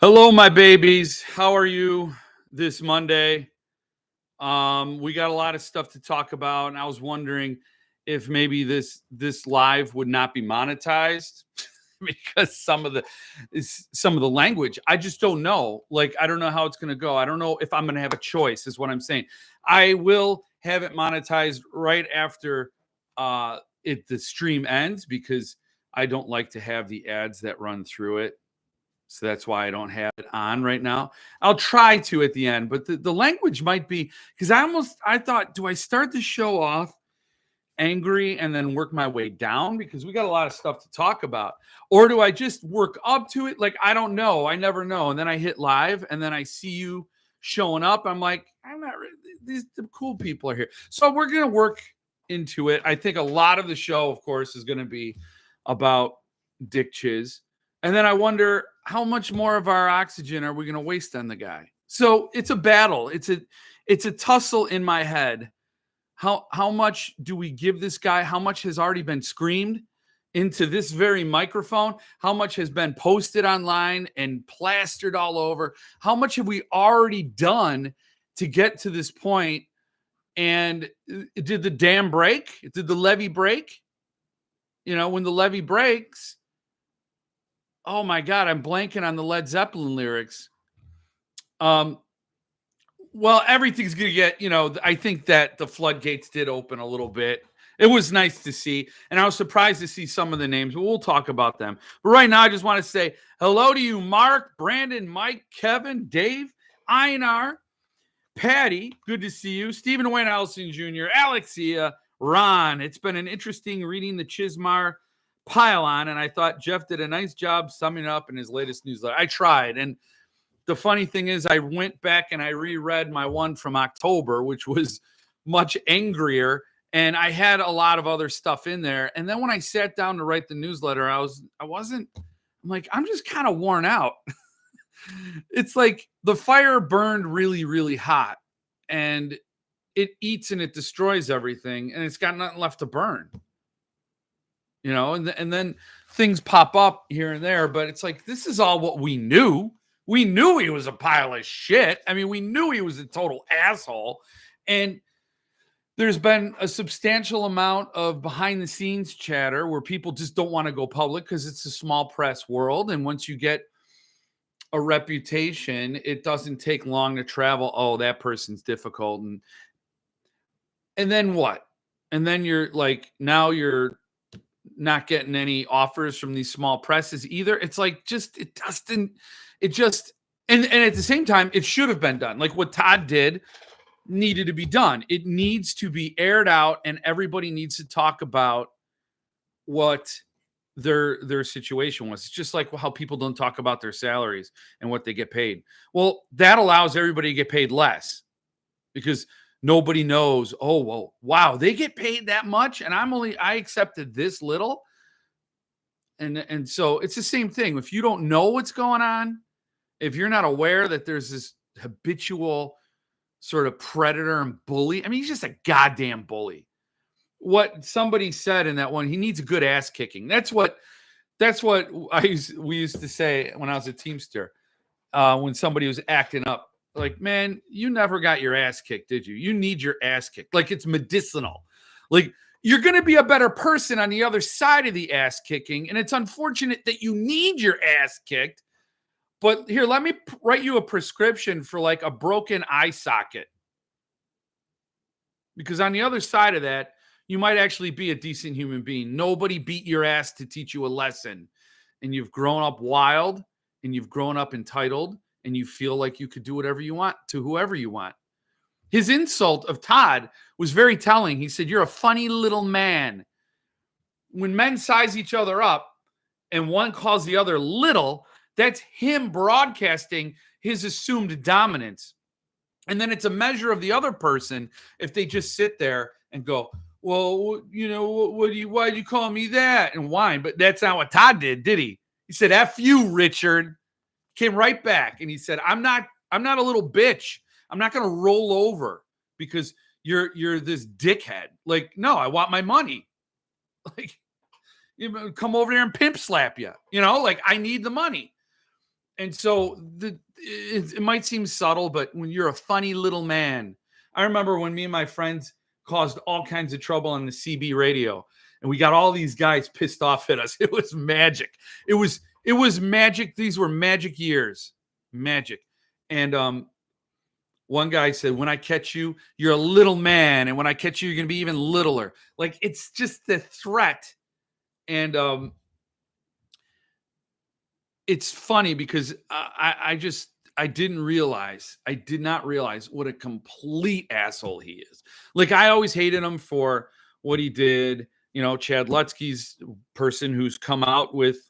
Hello, my babies. How are you this Monday? We got a lot of stuff to talk about, and I was wondering if maybe this live would not be monetized because some of the language I just don't know. Like I don't know how it's going to go. I don't know if I'm going to have a choice. Is what I'm saying. I will have it monetized right after the stream ends because I don't like to have the ads that run through it. So that's why I don't have it on right now. I'll try to at the end, but the language might be because I thought, do I start the show off angry and then work my way down? Because we got a lot of stuff to talk about. Or do I just work up to it? Like, I don't know. I never know. And then I hit live and then I see you showing up. I'm like, I'm not really, these the cool people are here. So we're gonna work into it. I think a lot of the show, of course, is gonna be about Dick Chiz. And then I wonder how much more of our oxygen are we going to waste on the guy? So it's a battle. It's a tussle in my head. How much do we give this guy? How much has already been screamed into this very microphone? How much has been posted online and plastered all over? How much have we already done to get to this point? And did the dam break? Did the levee break? You know, when the levee breaks, oh my God, I'm blanking on the Led Zeppelin lyrics. Well, everything's going to get, I think that the floodgates did open a little bit. It was nice to see. And I was surprised to see some of the names, but we'll talk about them. But right now, I just want to say hello to you, Mark, Brandon, Mike, Kevin, Dave, Einar, Patty. Good to see you. Stephen Wayne Ellison Jr., Alexia, Ron. It's been an interesting reading the Chismar pile-on, and I thought Jeff did a nice job summing up in his latest newsletter. I tried, and the funny thing is I went back and I reread my one from October, which was much angrier, and I had a lot of other stuff in there. And then when I sat down to write the newsletter, I'm like, I'm just kind of worn out. It's like the fire burned really, really hot, and it eats and it destroys everything, and it's got nothing left to burn. And then things pop up here and there, but it's like, this is all what we knew. We knew he was a pile of shit. I mean, we knew he was a total asshole. And there's been a substantial amount of behind the scenes chatter where people just don't want to go public because it's a small press world. And once you get a reputation, it doesn't take long to travel. Oh, that person's difficult. And then what? And then you're like, now you're not getting any offers from these small presses either. It's like, and at the same time, it should have been done. Like what Todd did needed to be done. It needs to be aired out, and everybody needs to talk about what their situation was. It's just like how people don't talk about their salaries and what they get paid. Well, that allows everybody to get paid less because nobody knows, oh, well, wow, they get paid that much and I accepted this little. And so it's the same thing. If you don't know what's going on, if you're not aware that there's this habitual sort of predator and bully, I mean, he's just a goddamn bully. What somebody said in that one, he needs a good ass kicking. That's what we used to say when I was a Teamster, when somebody was acting up. Like, man, you never got your ass kicked, did you? You need your ass kicked. Like, it's medicinal. Like, you're going to be a better person on the other side of the ass kicking. And it's unfortunate that you need your ass kicked. But here, let me write you a prescription for like a broken eye socket. Because on the other side of that, you might actually be a decent human being. Nobody beat your ass to teach you a lesson. And you've grown up wild and you've grown up entitled. And you feel like you could do whatever you want to whoever you want. His insult of Todd was very telling. He said, you're a funny little man. When men size each other up and one calls the other little, that's him broadcasting his assumed dominance. And then it's a measure of the other person if they just sit there and go, well, why'd you call me that? And whine. But that's not what Todd did he? He said, F you, Richard. Came right back and he said, I'm not a little bitch. I'm not going to roll over because you're this dickhead. Like, no, I want my money. Like, come over there and pimp slap you. Like, I need the money. And so it might seem subtle, but when you're a funny little man, I remember when me and my friends caused all kinds of trouble on the CB radio, and we got all these guys pissed off at us. It was magic. It was magic. These were magic years, magic. And one guy said, "When I catch you, you're a little man, and when I catch you, you're gonna be even littler." Like it's just the threat, and it's funny because I did not realize what a complete asshole he is. Like I always hated him for what he did. Chad Lutzke's person who's come out with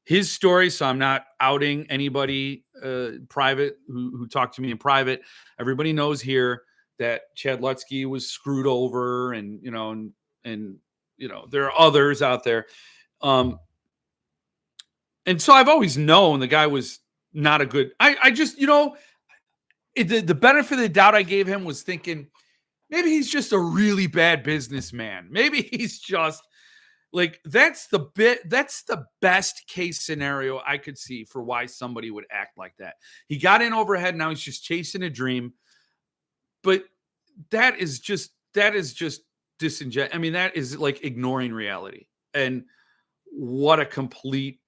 his story. So I'm not outing anybody private who talked to me in private. Everybody knows here that Chad Lutzke was screwed over, and there are others out there. And so I've always known the guy was not a good. I just, the benefit of the doubt I gave him was thinking maybe he's just a really bad businessman. Maybe he's just like that's the best case scenario I could see for why somebody would act like that. He got in overhead, now he's just chasing a dream. But that is just disingenuous. I mean, that is like ignoring reality. And what a complete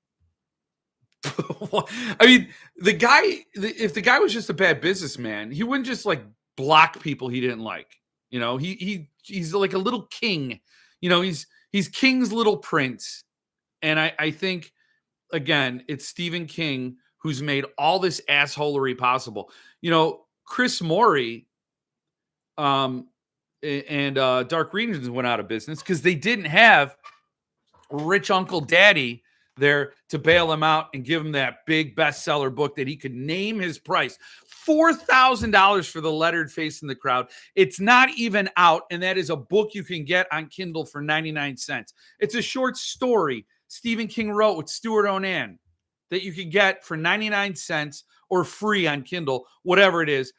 I mean, if the guy was just a bad businessman, he wouldn't just like block people he didn't like. He's like a little king. He's King's little prince. And I think again, it's Stephen King who's made all this assholery possible. Chris Morey and Dark Regions went out of business because they didn't have rich Uncle Daddy there to bail him out and give him that big bestseller book that he could name his price. $4,000 for The Lettered Face in the Crowd. It's not even out, and that is a book you can get on Kindle for 99 cents. It's a short story Stephen King wrote with Stuart Onan that you can get for 99 cents or free on Kindle, whatever it is.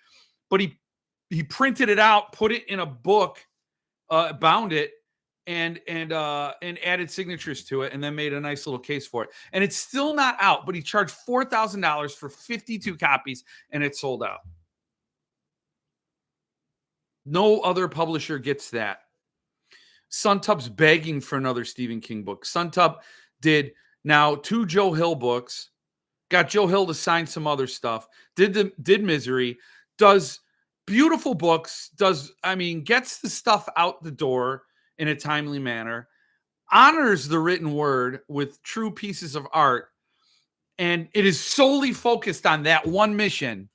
But he printed it out, put it in a book, bound it, and added signatures to it, and then made a nice little case for it. And it's still not out, but he charged $4,000 for 52 copies, and it sold out. No other publisher gets that. Suntup's begging for another Stephen King book. Suntup did now 2 Joe Hill books, got Joe Hill to sign some other stuff, did Misery, does beautiful books, gets the stuff out the door in a timely manner, honors the written word with true pieces of art, and it is solely focused on that one mission,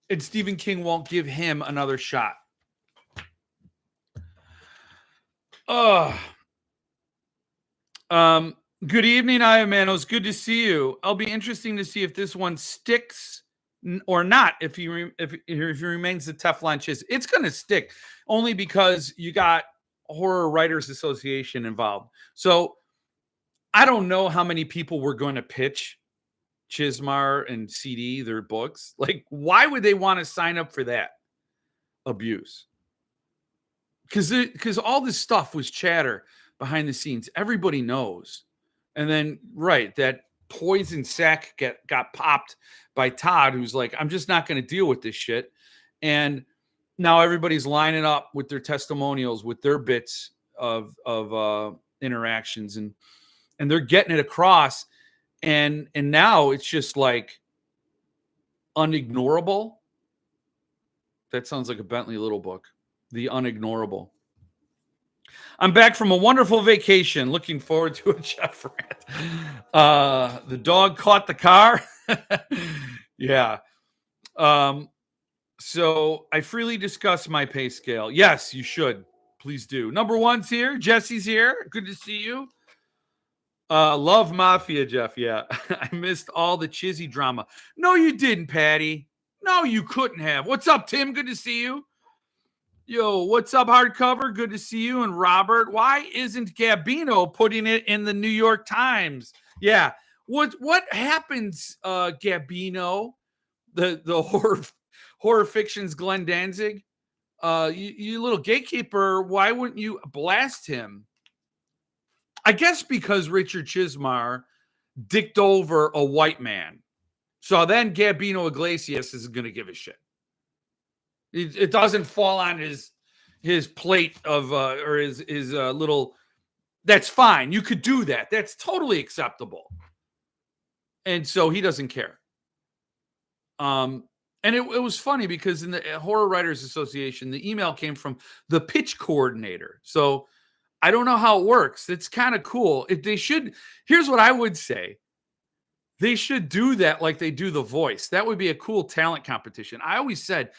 and Stephen King won't give him another shot. Good evening, Iamanos. Good to see you. I'll be interesting to see if this one sticks or not. If he remains the Teflon chiz, it's going to stick only because you got Horror Writers Association involved. So I don't know how many people were going to pitch Chismar and CD their books. Like, why would they want to sign up for that abuse? Because all this stuff was chatter behind the scenes. Everybody knows. And then, right, that poison sack got popped by Todd, who's like, I'm just not going to deal with this shit. And now everybody's lining up with their testimonials, with their bits of interactions, and they're getting it across. And now it's just like unignorable. That sounds like a Bentley Little book. The Unignorable. I'm back from a wonderful vacation. Looking forward to it, Jeff Rant. The dog caught the car. Yeah. So I freely discuss my pay scale. Yes, you should. Please do. Number 1's here. Jesse's here. Good to see you. Love Mafia, Jeff. Yeah. I missed all the Chizzy drama. No, you didn't, Patty. No, you couldn't have. What's up, Tim? Good to see you. Yo, what's up, Hardcover? Good to see you. And Robert, why isn't Gabino putting it in the New York Times? Yeah. What happens, Gabino? The horror fiction's Glenn Danzig. You little gatekeeper, why wouldn't you blast him? I guess because Richard Chismar dicked over a white man. So then Gabino Iglesias is going to give a shit. It doesn't fall on his plate of or his little. That's fine. You could do that. That's totally acceptable. And so he doesn't care. And it was funny because in the Horror Writers Association, the email came from the pitch coordinator. So I don't know how it works. It's kind of cool. If they should, here's what I would say. They should do that like they do The Voice. That would be a cool talent competition. I always said,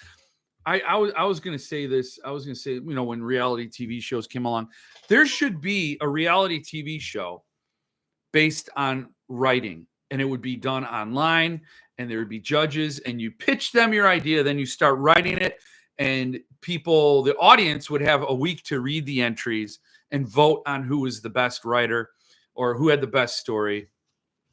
I was going to say this. I was going to say, when reality TV shows came along, there should be a reality TV show based on writing, and it would be done online, and there would be judges, and you pitch them your idea, then you start writing it, and the audience would have a week to read the entries and vote on who was the best writer or who had the best story.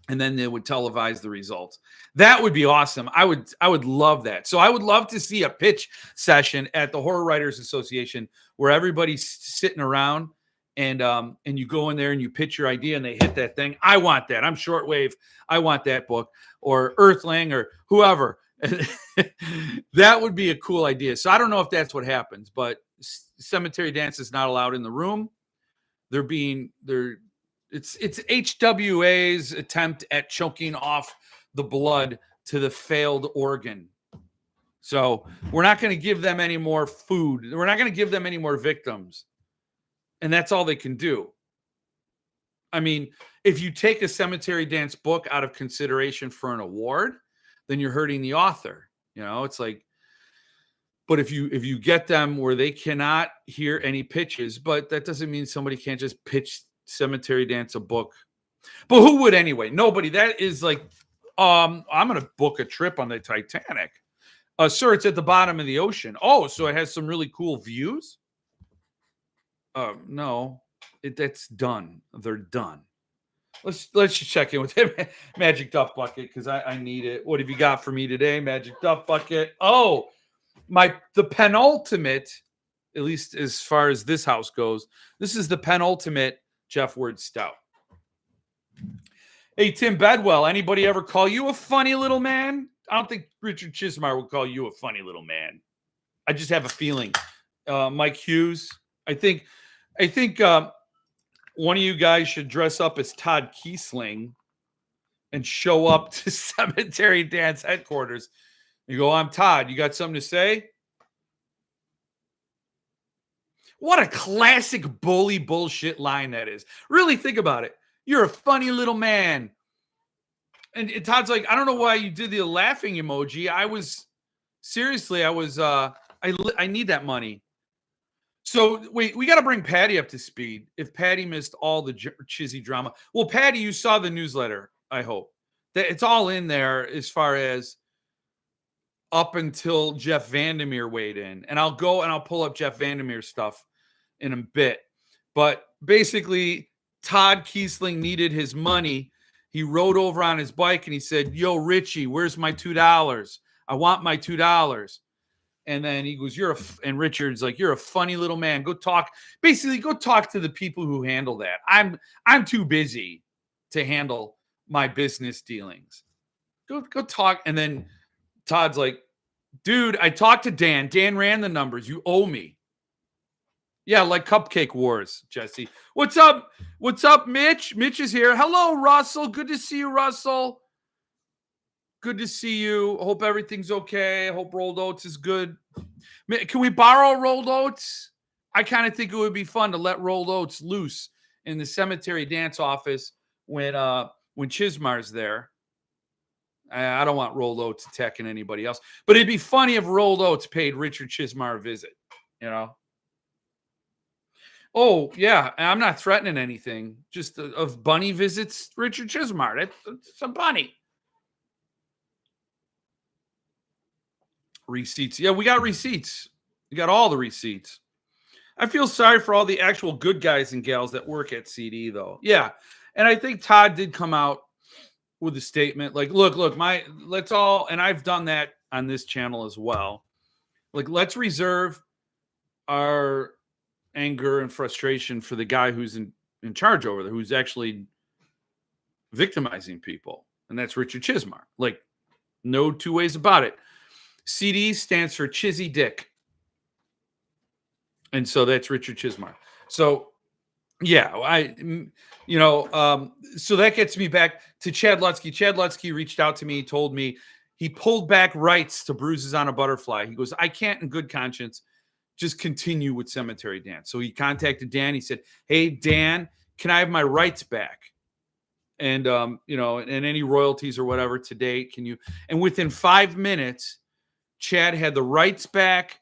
And then they would televise the results. That would be awesome. I would love that. So I would love to see a pitch session at the Horror Writers Association where everybody's sitting around and you go in there and you pitch your idea and they hit that thing. I want that. I'm Shortwave. I want that book, or Earthling, or whoever. That would be a cool idea. So I don't know if that's what happens, but Cemetery Dance is not allowed in the room. It's HWA's attempt at choking off the blood to the failed organ. So we're not going to give them any more food. We're not going to give them any more victims. And that's all they can do. I mean, if you take a Cemetery Dance book out of consideration for an award, then you're hurting the author. It's like, but if you get them where they cannot hear any pitches, but that doesn't mean somebody can't just pitch Cemetery Dance a book. But who would anyway? Nobody. That is like, I'm going to book a trip on the Titanic. Sir, it's at the bottom of the ocean. Oh, so it has some really cool views? No, that's done. They're done. Let's just check in with him. Magic Duff Bucket, because I need it. What have you got for me today, Magic Duff Bucket? Oh, the penultimate, at least as far as this house goes, this is the penultimate Jeff Word Stout. Hey, Tim Bedwell, anybody ever call you a funny little man? I don't think Richard Chismar would call you a funny little man. I just have a feeling. Mike Hughes, I think one of you guys should dress up as Todd Kiesling and show up to Cemetery Dance headquarters. You go, I'm Todd. You got something to say? What a classic bully bullshit line that is. Really think about it. You're a funny little man. And Todd's like, I don't know why you did the laughing emoji. I need that money. So wait, we got to bring Patty up to speed. If Patty missed all the Chizzy drama. Well, Patty, you saw the newsletter, I hope. That it's all in there as far as up until Jeff Vandermeer weighed in. And I'll go and I'll pull up Jeff Vandermeer's stuff in a bit. But basically, Todd Kiesling needed his money. He rode over on his bike and he said, yo, Richie, where's my $2? I want my $2. And then he goes, and Richard's like, you're a funny little man. Go talk to the people who handle that. I'm too busy to handle my business dealings. Go talk. And then Todd's like, dude, I talked to Dan. Dan ran the numbers. You owe me. Yeah, like Cupcake Wars, Jesse. What's up? What's up, Mitch? Mitch is here. Hello, Russell. Good to see you, Russell. Good to see you. Hope everything's okay. Hope Rolled Oats is good. Can we borrow Rolled Oats? I kind of think it would be fun to let Rolled Oats loose in the Cemetery Dance office when Chismar's there. I don't want Rolled Oats attacking anybody else. But it'd be funny if Rolled Oats paid Richard Chismar a visit, Oh, yeah. I'm not threatening anything. Just of bunny visits, Richard Chismar. That's a bunny. Receipts. Yeah, we got receipts. We got all the receipts. I feel sorry for all the actual good guys and gals that work at CD, though. Yeah. And I think Todd did come out with a statement like, look, let's all, and I've done that on this channel as well. Like, let's reserve our anger and frustration for the guy who's in charge over there, who's actually victimizing people. And that's Richard Chismar. Like, No two ways about it. CD stands for Chizzy Dick. And so that's Richard Chismar. So yeah, so that gets me back to Chad Lutzke. Chad Lutzke reached out to me, told me he pulled back rights to Bruises on a Butterfly. He goes, I can't in good conscience just continue with Cemetery Dance. So he contacted Dan. He said, hey, Dan, can I have my rights back? And, and any royalties or whatever today, can you? And within 5 minutes, Chad had the rights back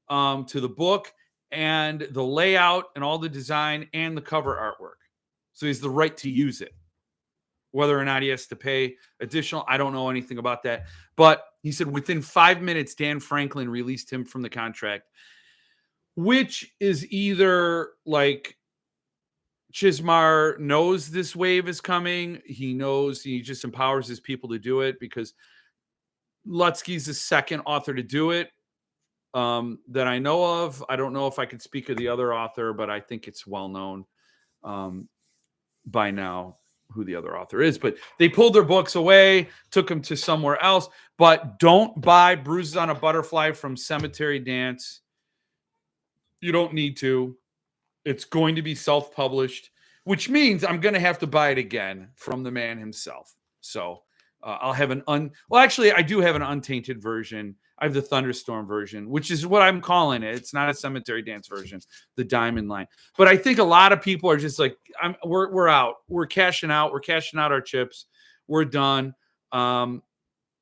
to the book and the layout and all the design and the cover artwork. So he has the right to use it. Whether or not he has to pay additional, I don't know anything about that. But he said within 5 minutes, Dan Franklin released him from the contract, which is either like Chismar knows this wave is coming. He knows he just empowers his people to do it because Lutzke's the second author to do it that I know of. I don't know if I could speak of the other author, but I think it's well known by now who the other author is. But they pulled their books away, took them to somewhere else. But don't buy Bruises on a Butterfly from Cemetery Dance. You don't need to. It's going to be self-published, which means I'm going to have to buy it again from the man himself. So I'll have actually, I do have an untainted version. I have the Thunderstorm version, which is what I'm calling it. It's not a Cemetery Dance version, the Diamond line. But I think a lot of people are just like, we're out. We're cashing out. We're cashing out our chips. We're done.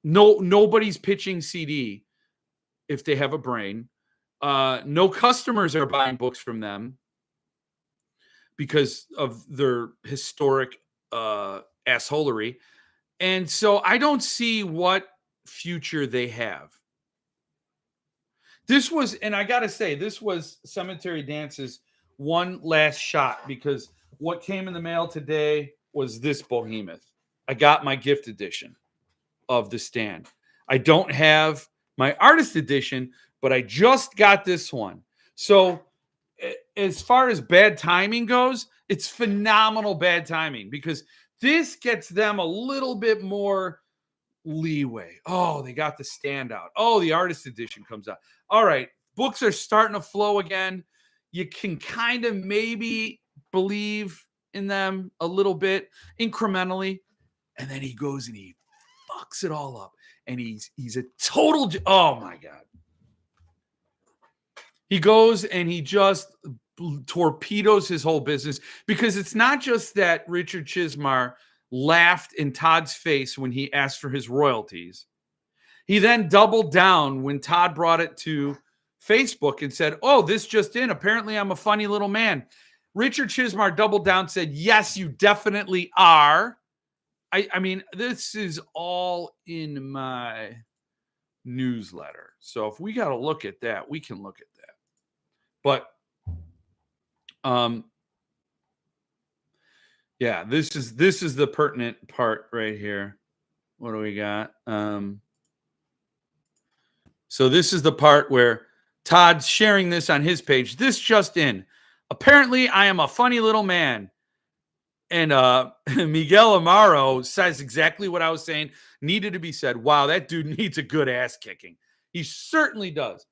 Nobody's pitching CD if they have a brain. No customers are buying books from them because of their historic assholery. And so I don't see what future they have. This was, and I got to say, this was Cemetery Dance's one last shot because what came in the mail today was this behemoth. I got my gift edition of The Stand. I don't have my artist edition, but I just got this one. So as far as bad timing goes, it's phenomenal bad timing because this gets them a little bit more leeway. Oh, they got the Stand out. Oh, the artist edition comes out. All right, books are starting to flow again. You can kind of maybe believe in them a little bit incrementally. And then he goes and he fucks it all up. And he's a total, oh my God. He goes and he just torpedoes his whole business because it's not just that Richard Chismar laughed in Todd's face when he asked for his royalties. He then doubled down when Todd brought it to Facebook and said, oh, this just in. Apparently, I'm a funny little man. Richard Chismar doubled down, said, yes, you definitely are. I mean, this is all in my newsletter. So if we got to look at that, we can look at that. But yeah, this is the pertinent part right here. What do we got? So this is the part where Todd's sharing this on his page. This just in. Apparently, I am a funny little man. And Miguel Amaro says exactly what I was saying needed to be said. Wow, that dude needs a good ass kicking. He certainly does.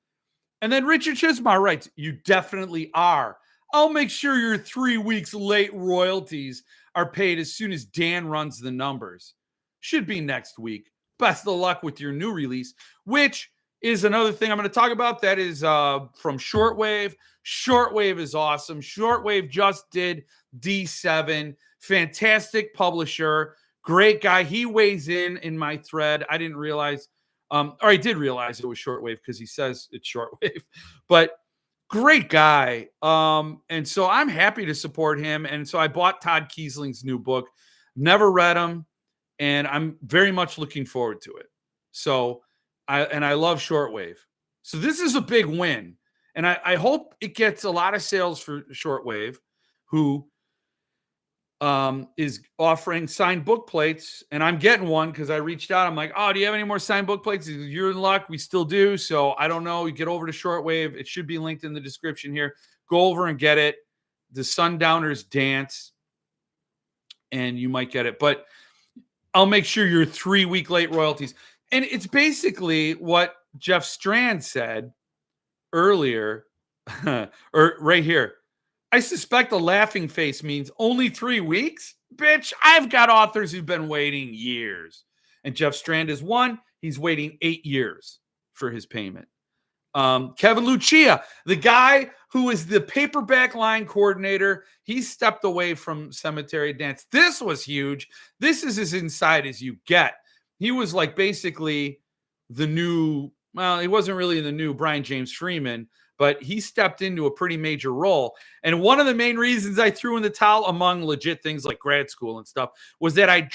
And then Richard Chismar writes, you definitely are. I'll make sure your 3 weeks late royalties are paid as soon as Dan runs the numbers. Should be next week. Best of luck with your new release, which is another thing I'm going to talk about. That is from Shortwave. Shortwave is awesome. Shortwave just did D7. Fantastic publisher. Great guy. He weighs in my thread. I didn't realize, or I did realize it was Shortwave because he says it's Shortwave. But great guy. And so I'm happy to support him. And so I bought Todd Kiesling's new book. Never read him. And I'm very much looking forward to it. So I love Shortwave. So this is a big win. And I hope it gets a lot of sales for Shortwave, who is offering signed book plates. And I'm getting one because I reached out. I'm like, oh, do you have any more signed book plates? He goes, you're in luck. We still do. So I don't know. You get over to Shortwave. It should be linked in the description here. Go over and get it. The Sundowners Dance. And you might get it. But I'll make sure your 3 week late royalties. And it's basically what Jeff Strand said earlier, or right here. I suspect a laughing face means only 3 weeks. Bitch, I've got authors who've been waiting years. And Jeff Strand is one. He's waiting 8 years for his payment. Kevin Lucia, the guy who is the paperback line coordinator, he stepped away from Cemetery Dance. This was huge. This is as inside as you get. He was like basically the new, well, he wasn't really the new Brian James Freeman, but he stepped into a pretty major role. And one of the main reasons I threw in the towel, among legit things like grad school and stuff, was that I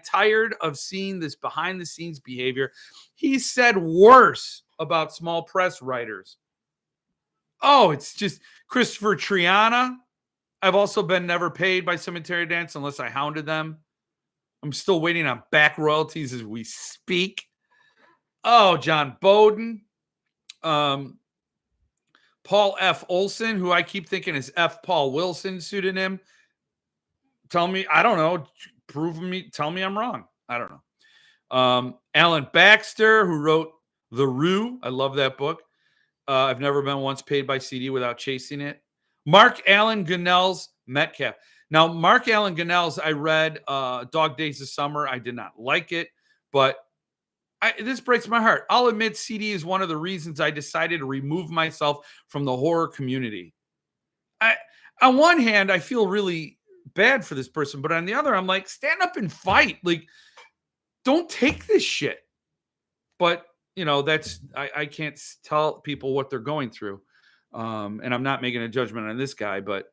tired of seeing this behind the scenes behavior. He said worse about small press writers. Oh, it's just Christopher Triana. I've also been never paid by Cemetery Dance unless I hounded them. I'm still waiting on back royalties as we speak. Oh, John Bowden. Paul F. Olson, who I keep thinking is F. Paul Wilson pseudonym. Tell me, I don't know. Tell me I'm wrong. I don't know. Alan Baxter, who wrote The Rue. I love that book. I've never been once paid by CD without chasing it. Mark Allen Gunnell's Metcalf. Now, Mark Allen Gunnell's, I read Dog Days of Summer. I did not like it, but this breaks my heart. I'll admit CD is one of the reasons I decided to remove myself from the horror community. On one hand, I feel really bad for this person, but on the other, I'm like, stand up and fight. Like, don't take this shit. But you know, I can't tell people what they're going through. And I'm not making a judgment on this guy, but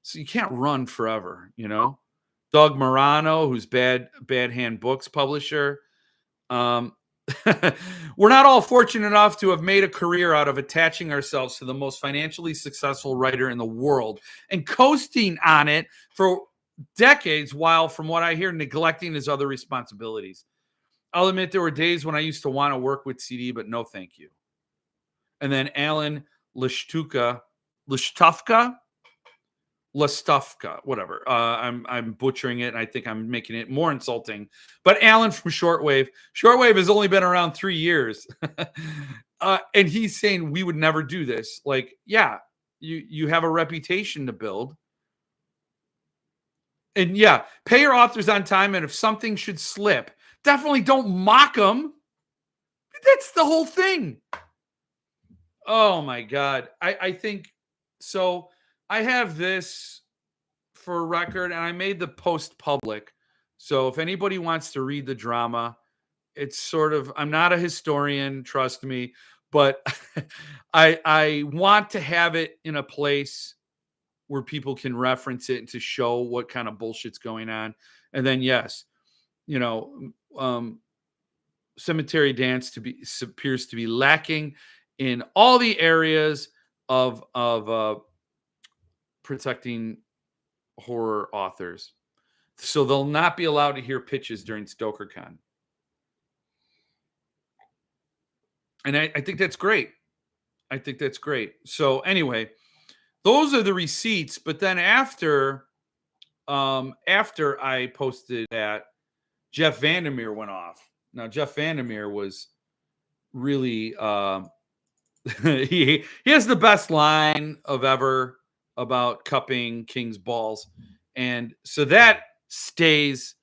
so you can't run forever, you know. Doug Morano, who's Bad Hand Books publisher. We're not all fortunate enough to have made a career out of attaching ourselves to the most financially successful writer in the world and coasting on it for decades, while, from what I hear, neglecting his other responsibilities. I'll admit there were days when I used to want to work with CD, but no thank you. And then Alan Listufka, whatever. I'm butchering it, and I think I'm making it more insulting. But Alan from Shortwave has only been around 3 years. And he's saying we would never do this. Like, yeah, you have a reputation to build. And yeah, pay your authors on time, and if something should slip, definitely don't mock them. That's the whole thing. Oh my God. I think so. I have this for record, and I made the post public. So if anybody wants to read the drama, it's sort of, I'm not a historian, trust me, but I want to have it in a place where people can reference it and to show what kind of bullshit's going on. And then, yes, you know, Cemetery Dance appears to be lacking in all the areas of protecting horror authors. So they'll not be allowed to hear pitches during StokerCon. And I think that's great. I think that's great. So anyway, those are the receipts. But then after I posted that, Jeff Vandermeer went off. Now, Jeff Vandermeer was really he has the best line of ever about cupping King's balls. And so that stays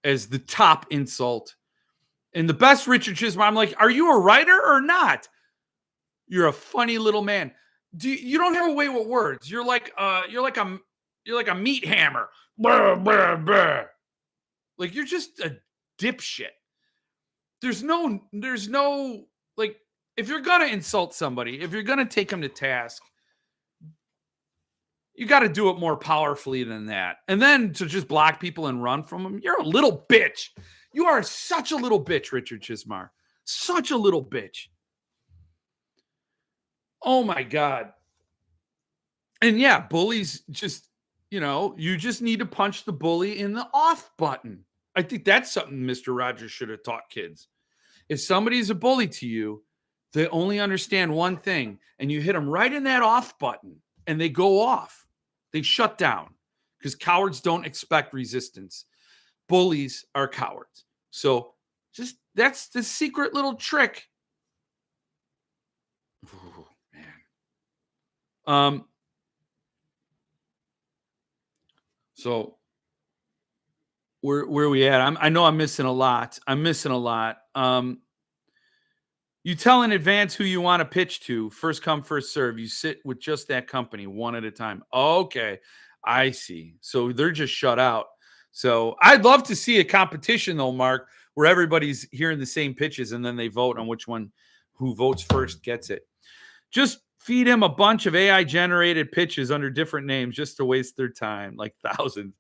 as the top insult. And the best Richard Chisholm, I'm like, are you a writer or not? You're a funny little man. You don't have a way with words. You're like a meat hammer. Blah, blah, blah. Like, you're just a dipshit. There's no, like, if you're going to insult somebody, if you're going to take them to task, you got to do it more powerfully than that. And then to just block people and run from them, you're a little bitch. You are such a little bitch, Richard Chismar. Such a little bitch. Oh, my God. And yeah, bullies just, you just need to punch the bully in the off button. I think that's something Mr. Rogers should have taught kids. If somebody's a bully to you, they only understand one thing, and you hit them right in that off button, and they go off. They shut down because cowards don't expect resistance. Bullies are cowards. So That's the secret little trick. Ooh, man. So where are we at? I know I'm missing a lot. You tell in advance who you want to pitch to. First come, first serve. You sit with just that company one at a time. Okay, I see. So they're just shut out. So I'd love to see a competition though, Mark, where everybody's hearing the same pitches and then they vote on which one, who votes first gets it. Just feed him a bunch of AI generated pitches under different names just to waste their time, like thousands.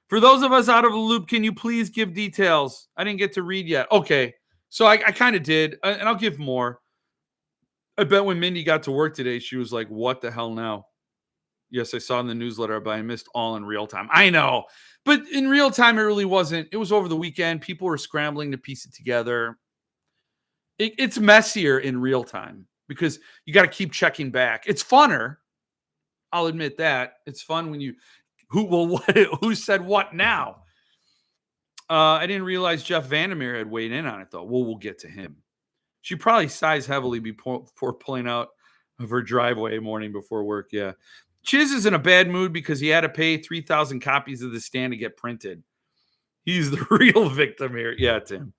For those of us out of the loop, can you please give details? I didn't get to read yet. Okay. So I kind of did, and I'll give more. I bet when Mindy got to work today, she was like, what the hell now? Yes, I saw in the newsletter, but I missed all in real time. I know. But in real time, it really wasn't. It was over the weekend. People were scrambling to piece it together. It's messier in real time because you got to keep checking back. It's funner. I'll admit that. It's fun when you who said what now? I didn't realize Jeff Vandermeer had weighed in on it, though. Well, we'll get to him. She probably sighs heavily before pulling out of her driveway morning before work. Yeah. Chiz is in a bad mood because he had to pay 3,000 copies of The Stand to get printed. He's the real victim here. Yeah, Tim.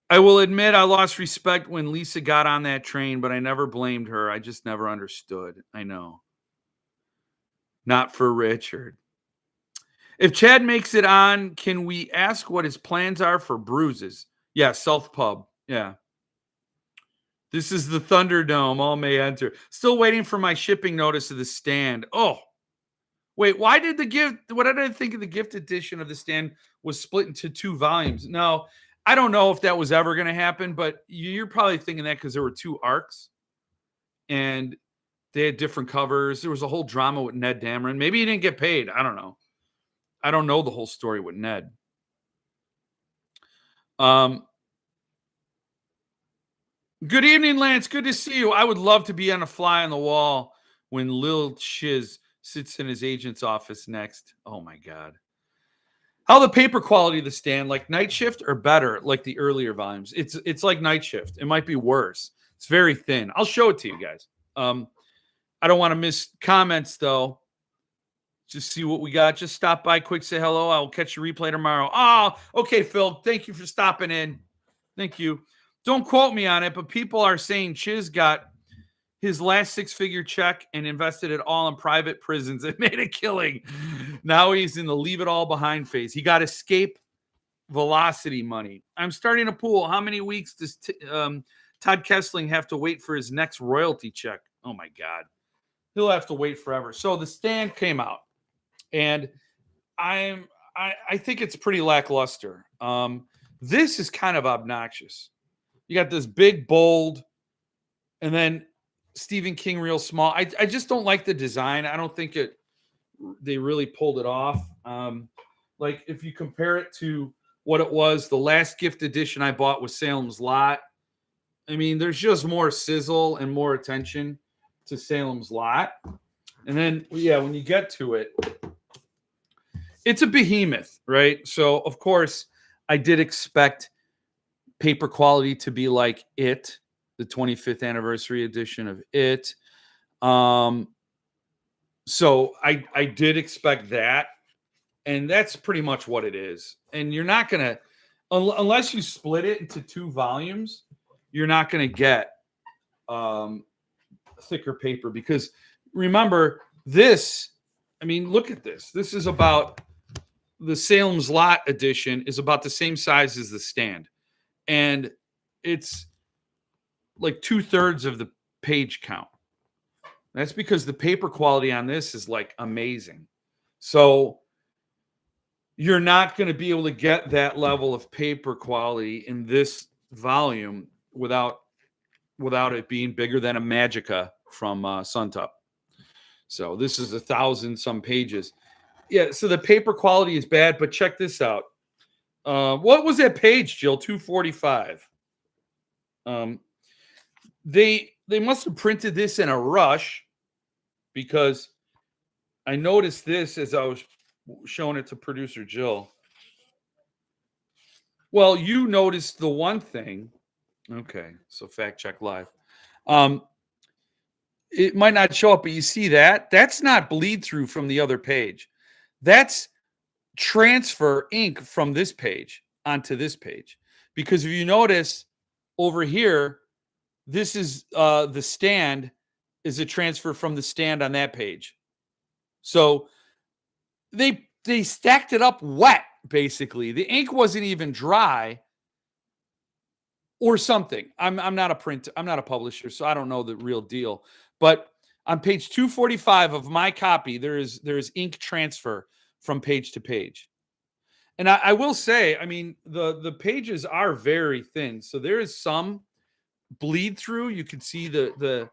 I will admit I lost respect when Lisa got on that train, but I never blamed her. I just never understood. I know. Not for Richard. If Chad makes it on, can we ask what his plans are for bruises? Yeah, South Pub. Yeah. This is the Thunderdome. All may enter. Still waiting for my shipping notice of The Stand. Oh, wait. Why did the gift? What did I think of the gift edition of The Stand was split into 2 volumes? No, I don't know if that was ever going to happen, but you're probably thinking that because there were 2 arcs and they had different covers. There was a whole drama with Ned Dameron. Maybe he didn't get paid. I don't know. I don't know the whole story with Ned. Good evening, Lance. Good to see you. I would love to be on a fly on the wall when Lil Chiz sits in his agent's office next. Oh my God. How the paper quality of The Stand, like Night Shift or better, like the earlier volumes? It's like Night Shift. It might be worse. It's very thin. I'll show it to you guys. I don't want to miss comments though. Just see what we got. Just stop by, quick say hello. I will catch your replay tomorrow. Oh, okay, Phil. Thank you for stopping in. Thank you. Don't quote me on it, but people are saying Chiz got his last 6-figure check and invested it all in private prisons and made a killing. Now he's in the leave it all behind phase. He got escape velocity money. I'm starting a pool. How many weeks does Todd Kessling have to wait for his next royalty check? Oh my God. He'll have to wait forever. So The Stand came out. And I think it's pretty lackluster. This is kind of obnoxious. You got this big, bold, and then Stephen King real small. I just don't like the design. I don't think they really pulled it off. Like if you compare it to what it was, the last gift edition I bought was Salem's Lot. I mean, there's just more sizzle and more attention to Salem's Lot. And then, yeah, when you get to it, it's a behemoth, right? So, of course, I did expect paper quality to be like It, the 25th anniversary edition of It. So I did expect that. And that's pretty much what it is. And you're not going to, unless you split it into 2 volumes, you're not going to get thicker paper. Because remember, this, I mean, look at this. This is about, the Salem's Lot edition is about the same size as The Stand. And it's like 2/3 of the page count. That's because the paper quality on this is like amazing. So you're not going to be able to get that level of paper quality in this volume without it being bigger than a Magica from Suntop. So this is 1,000-some pages. Yeah, so the paper quality is bad, but check this out. What was that page, Jill? 245. They must have printed this in a rush because I noticed this as I was showing it to producer Jill. Well, you noticed the one thing. Okay, so fact check live. Um, it might not show up, but you see that? That's not bleed through from the other page. That's transfer ink from this page onto this page. Because if you notice over here, this is the stand is a transfer from the stand on that page. So they stacked it up wet, basically. The ink wasn't even dry or something. I'm not a publisher, so I don't know the real deal. But on page 245 of my copy, there's ink transfer from page to page. And I will say, I mean, the pages are very thin, so there is some bleed through. You can see the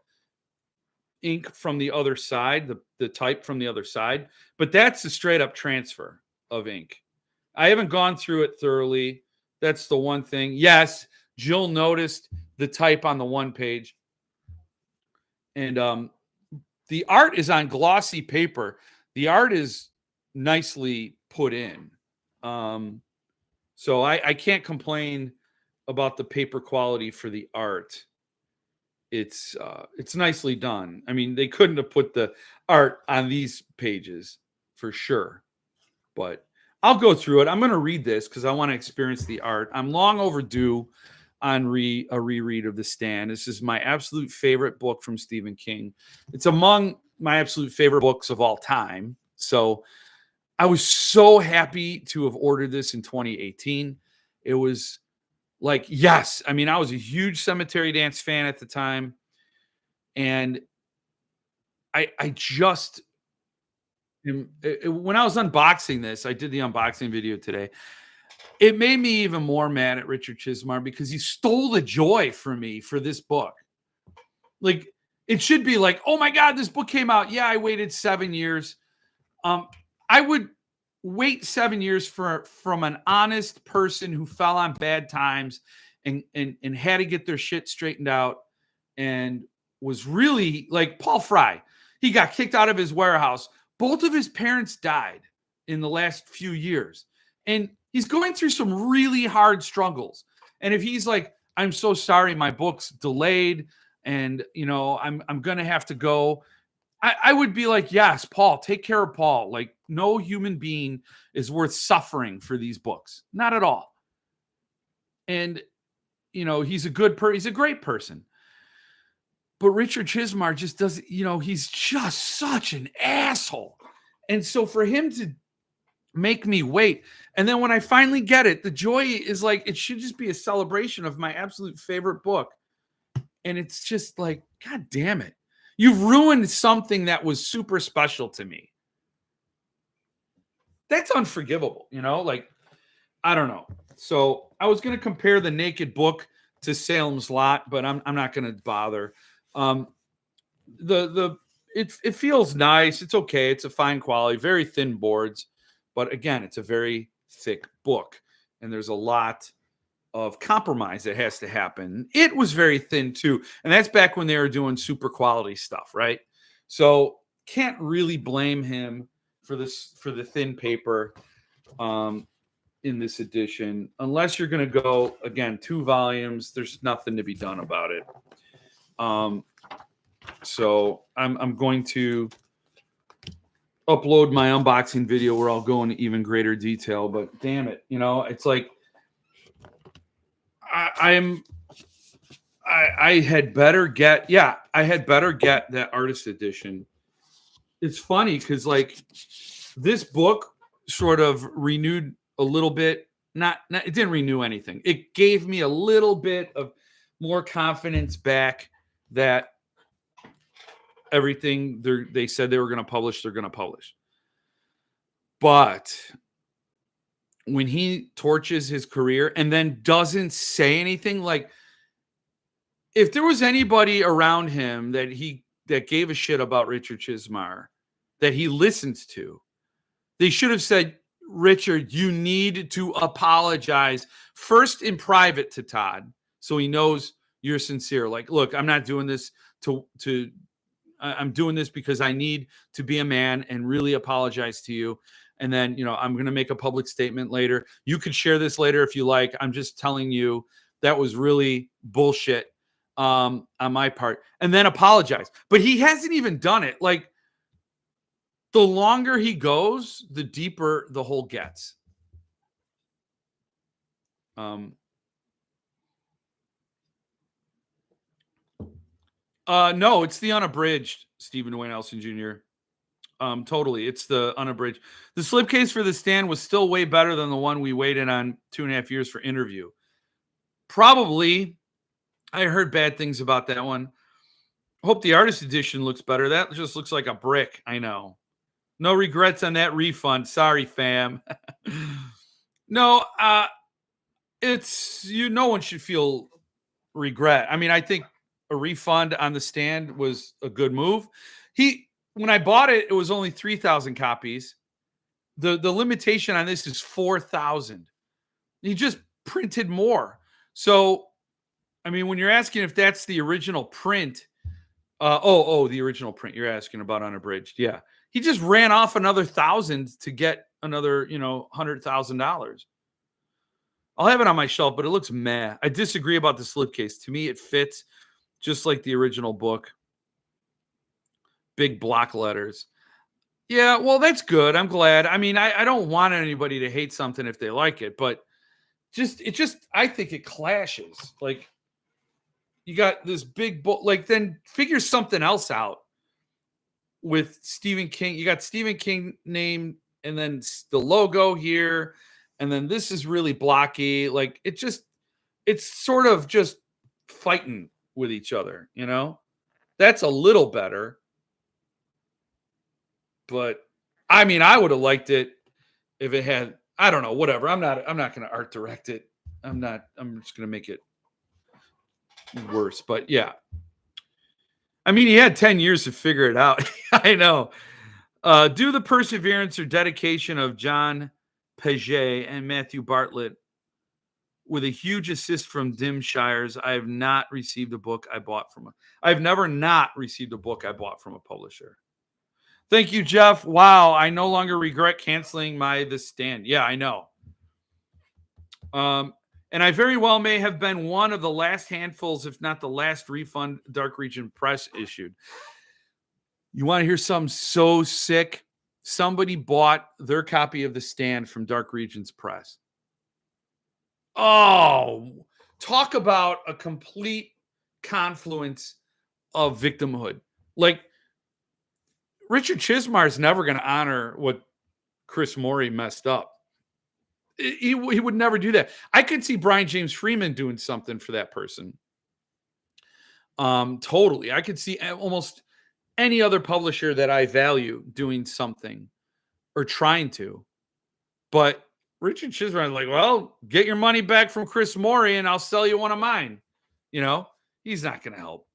ink from the other side, the type from the other side, but that's a straight up transfer of ink. I haven't gone through it thoroughly. That's the one thing. Yes, Jill noticed the type on the one page. And the art is on glossy paper. The art is nicely put in. So I can't complain about the paper quality for the art. It's nicely done. I mean, they couldn't have put the art on these pages for sure. But I'll go through it. I'm going to read this because I want to experience the art. I'm long overdue on a reread of The Stand. This is my absolute favorite book from Stephen King. It's among my absolute favorite books of all time. So I was so happy to have ordered this in 2018. It was like, yes. I mean, I was a huge Cemetery Dance fan at the time. And I just when I was unboxing this, I did the unboxing video today. It made me even more mad at Richard Chizmar because he stole the joy from me for this book. Like, it should be like, oh my God, this book came out. Yeah, I waited 7 years. I would wait 7 years from an honest person who fell on bad times and had to get their shit straightened out and was really like Paul Fry. He got kicked out of his warehouse. Both of his parents died in the last few years. And he's going through some really hard struggles. And if he's like, I'm so sorry, my book's delayed and, you know, I'm going to have to go. I would be like, yes, Paul, take care of Paul. Like, no human being is worth suffering for these books. Not at all. And, you know, he's a great person. But Richard Chizmar just doesn't, you know, he's just such an asshole. And so for him to make me wait, and then when I finally get it, the joy is like, it should just be a celebration of my absolute favorite book. And it's just like, God damn it. You've ruined something that was super special to me. That's unforgivable, you know? Like, I don't know. So I was going to compare the Naked Book to Salem's Lot, but I'm not going to bother. It feels nice. It's okay. It's a fine quality, very thin boards, but again, it's a very thick book, and there's a lot of compromise that has to happen. It was very thin too, and that's back when they were doing super quality stuff, right? So can't really blame him for the thin paper in this edition, unless you're going to go again 2 volumes. There's nothing to be done about it. So I'm going to upload my unboxing video where I'll go into even greater detail. But damn it, you know, it's like I had better get that artist edition. It's funny because like this book sort of renewed a little bit. Not it didn't renew anything. It gave me a little bit of more confidence back that everything they said they were going to publish, they're going to publish. But when he torches his career and then doesn't say anything, like if there was anybody around him that gave a shit about Richard Chizmar that he listens to, they should have said, Richard, you need to apologize first in private to Todd so he knows you're sincere. Like, look, I'm not doing this I'm doing this because I need to be a man and really apologize to you. And then, I'm going to make a public statement later. You could share this later if you like. I'm just telling you that was really bullshit on my part. And then apologize. But he hasn't even done it. Like, the longer he goes, the deeper the hole gets. No, it's the unabridged Stephen Dwayne Elson Jr. Totally. It's the unabridged. The slipcase for the stand was still way better than the one we waited on 2.5 years for interview. Probably. I heard bad things about that one. Hope the artist edition looks better. That just looks like a brick. I know. No regrets on that refund. Sorry, fam. No, no one should feel regret. I mean, I think a refund on the stand was a good move. When I bought it, it was only 3,000 copies. The limitation on this is 4,000. He just printed more. So, I mean, when you're asking if that's the original print, the original print you're asking about unabridged. Yeah. He just ran off another 1,000 to get another, $100,000. I'll have it on my shelf, but it looks meh. I disagree about the slipcase. To me, it fits just like the original book. Big block letters. Yeah, well, that's good. I'm glad. I mean, I don't want anybody to hate something if they like it, but I think it clashes. Like, you got this big book, like, then figure something else out with Stephen King. You got Stephen King name, and then the logo here, and then this is really blocky. Like, it's sort of just fighting with each other, That's a little better. But I mean, I would have liked it if it had, I don't know, whatever. I'm not going to art direct it. I'm just going to make it worse. But yeah. I mean, he had 10 years to figure it out. I know. Due to the perseverance or dedication of John Paget and Matthew Bartlett, with a huge assist from Dim Shires, I have not received a book I bought from I've never not received a book I bought from a publisher. Thank you, Jeff. Wow, I no longer regret canceling The Stand. Yeah, I know. And I very well may have been one of the last handfuls, if not the last refund Dark Region Press issued. You want to hear something so sick? Somebody bought their copy of The Stand from Dark Regions Press. Oh, talk about a complete confluence of victimhood. Like, Richard Chismar is never going to honor what Chris Morey messed up. He would never do that. I could see Brian James Freeman doing something for that person. Totally. I could see almost any other publisher that I value doing something or trying to. But Richard Chismar is like, well, get your money back from Chris Morey and I'll sell you one of mine. He's not going to help.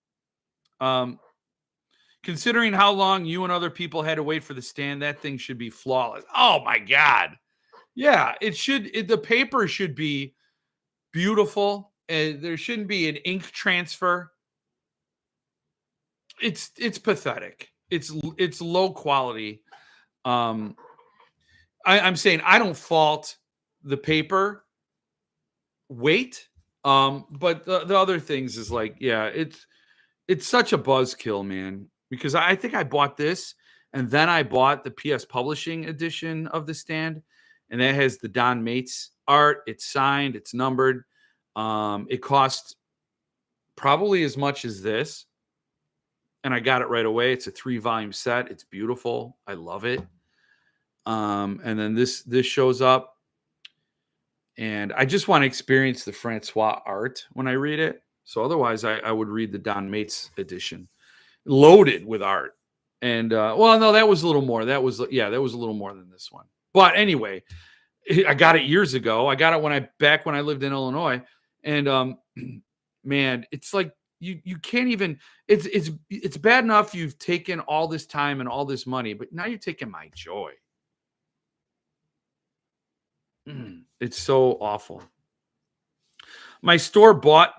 Considering how long you and other people had to wait for The Stand, that thing should be flawless. Oh my God. Yeah, it should. The paper should be beautiful. There shouldn't be an ink transfer. It's pathetic. It's low quality. I'm saying I don't fault the paper weight. But the other things is like, yeah, it's such a buzzkill, man. Because I think I bought this, and then I bought the PS Publishing edition of The Stand, and that has the Don Mates art. It's signed, it's numbered. It cost probably as much as this, and I got it right away. It's a 3-volume set. It's beautiful. I love it. And then this shows up, and I just want to experience the Francois art when I read it. So otherwise, I would read the Don Mates edition, loaded with art. And no, that was a little more. That was a little more than this one. But anyway, I got it years ago. I got it when I lived in Illinois, and man, it's like you can't even. It's bad enough you've taken all this time and all this money, but now you're taking my joy. It's so awful. My store bought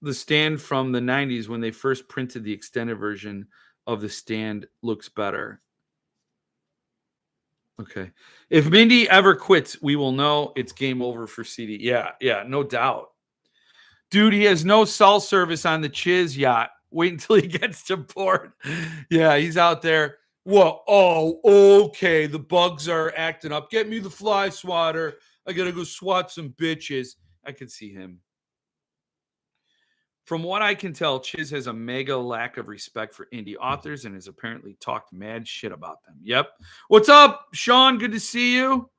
The Stand from the 90s when they first printed the extended version of The Stand. Looks better. Okay. If Mindy ever quits, we will know it's game over for CD. Yeah, yeah, no doubt. Dude, he has no cell service on the Chiz yacht. Wait until he gets to port. Yeah, he's out there. Whoa. Oh, okay. The bugs are acting up. Get me the fly swatter. I gotta go swat some bitches. I can see him. From what I can tell, Chiz has a mega lack of respect for indie authors and has apparently talked mad shit about them. Yep. What's up, Sean? Good to see you.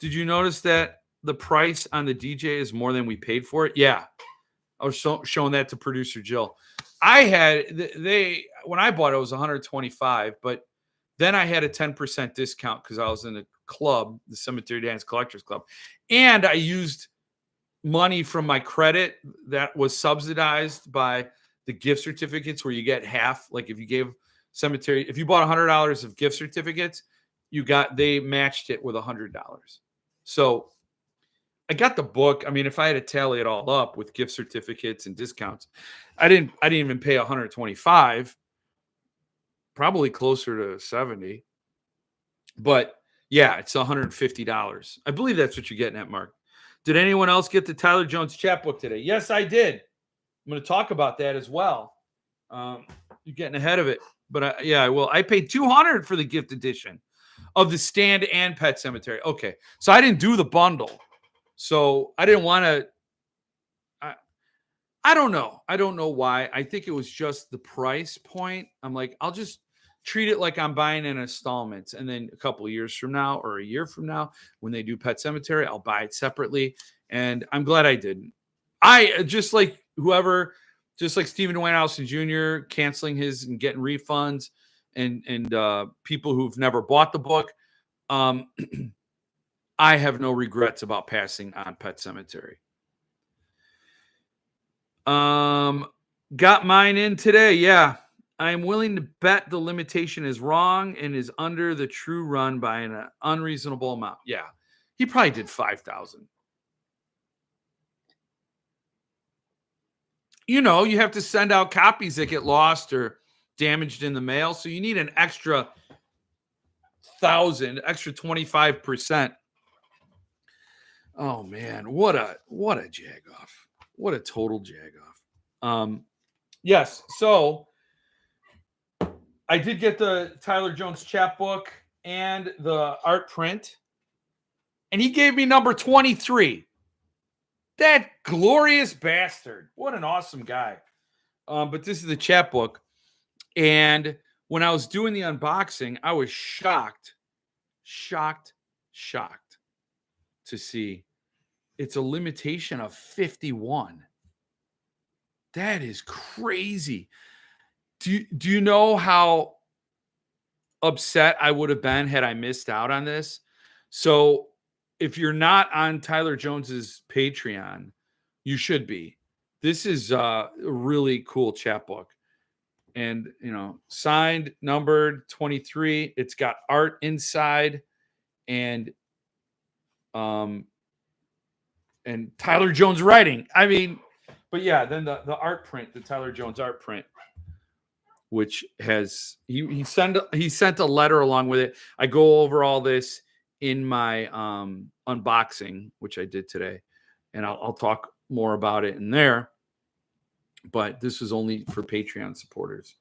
Did you notice that the price on the DJ is more than we paid for it? Yeah. I was showing that to producer Jill. I had they when I bought it, it was 125, but then I had a 10% discount because I was in a club, the Cemetery Dance Collectors Club, and I used money from my credit that was subsidized by the gift certificates, where you get half. Like if you gave Cemetery, if you bought $100 of gift certificates, they matched it with $100. So I got the book. I mean, if I had to tally it all up with gift certificates and discounts, I didn't even pay 125, probably closer to 70. But yeah, it's $150. I believe that's what you're getting at, Mark. Did anyone else get the Tyler Jones chapbook today? Yes, I did. I'm going to talk about that as well. You're getting ahead of it, but yeah, I will. I paid $200 for the gift edition of the Stand and Pet Cemetery. Okay, so I didn't do the bundle. So I didn't want to. I don't know. I don't know why. I think it was just the price point. I'm like, I'll just treat it like I'm buying in installments. And then a couple of years from now or a year from now, when they do Pet Cemetery, I'll buy it separately. And I'm glad I didn't. I just like just like Stephen Wayne Jr. canceling his and getting refunds, and people who've never bought the book. I have no regrets about passing on Pet Cemetery. Got mine in today. Yeah. I'm willing to bet the limitation is wrong and is under the true run by an unreasonable amount. Yeah. He probably did 5,000. You know, you have to send out copies that get lost or damaged in the mail. So you need an extra 1,000, extra 25%. Oh man, what a jagoff. What a total jagoff. Yes, so I did get the Tyler Jones chapbook and the art print, and he gave me number 23. That glorious bastard. What an awesome guy. But this is the chapbook, and when I was doing the unboxing, I was shocked to see it's a limitation of 51. That is crazy. Do you know how upset I would have been had I missed out on this? So if you're not on Tyler Jones's Patreon, you should be. This is a really cool chapbook. And, signed, numbered 23. It's got art inside and Tyler Jones writing. I mean, but yeah, then the art print, the Tyler Jones art print, which has he sent a letter along with it. I go over all this in my unboxing, which I did today, and I'll talk more about it in there. But this is only for Patreon supporters.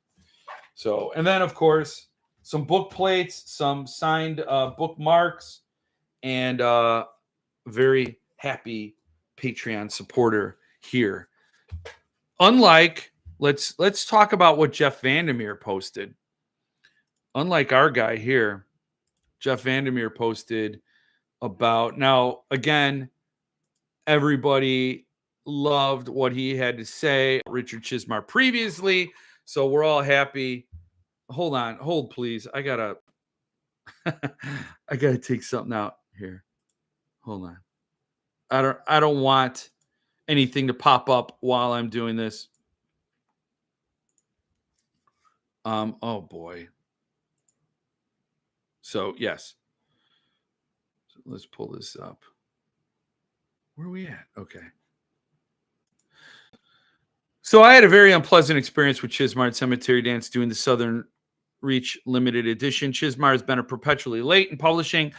So, and then of course some book plates, some signed bookmarks, and very happy Patreon supporter here. Unlike, let's talk about what Jeff Vandermeer posted. Unlike our guy here, Jeff Vandermeer posted about, now again, everybody loved what he had to say, Richard Chismar previously, so we're all happy. Hold please. I gotta take something out here. Hold on. I don't want anything to pop up while I'm doing this. Oh boy. So yes. So let's pull this up. Where are we at? Okay. So I had a very unpleasant experience with Chismar Cemetery Dance doing the Southern reach limited edition. Chizmar has been a perpetually late in publishing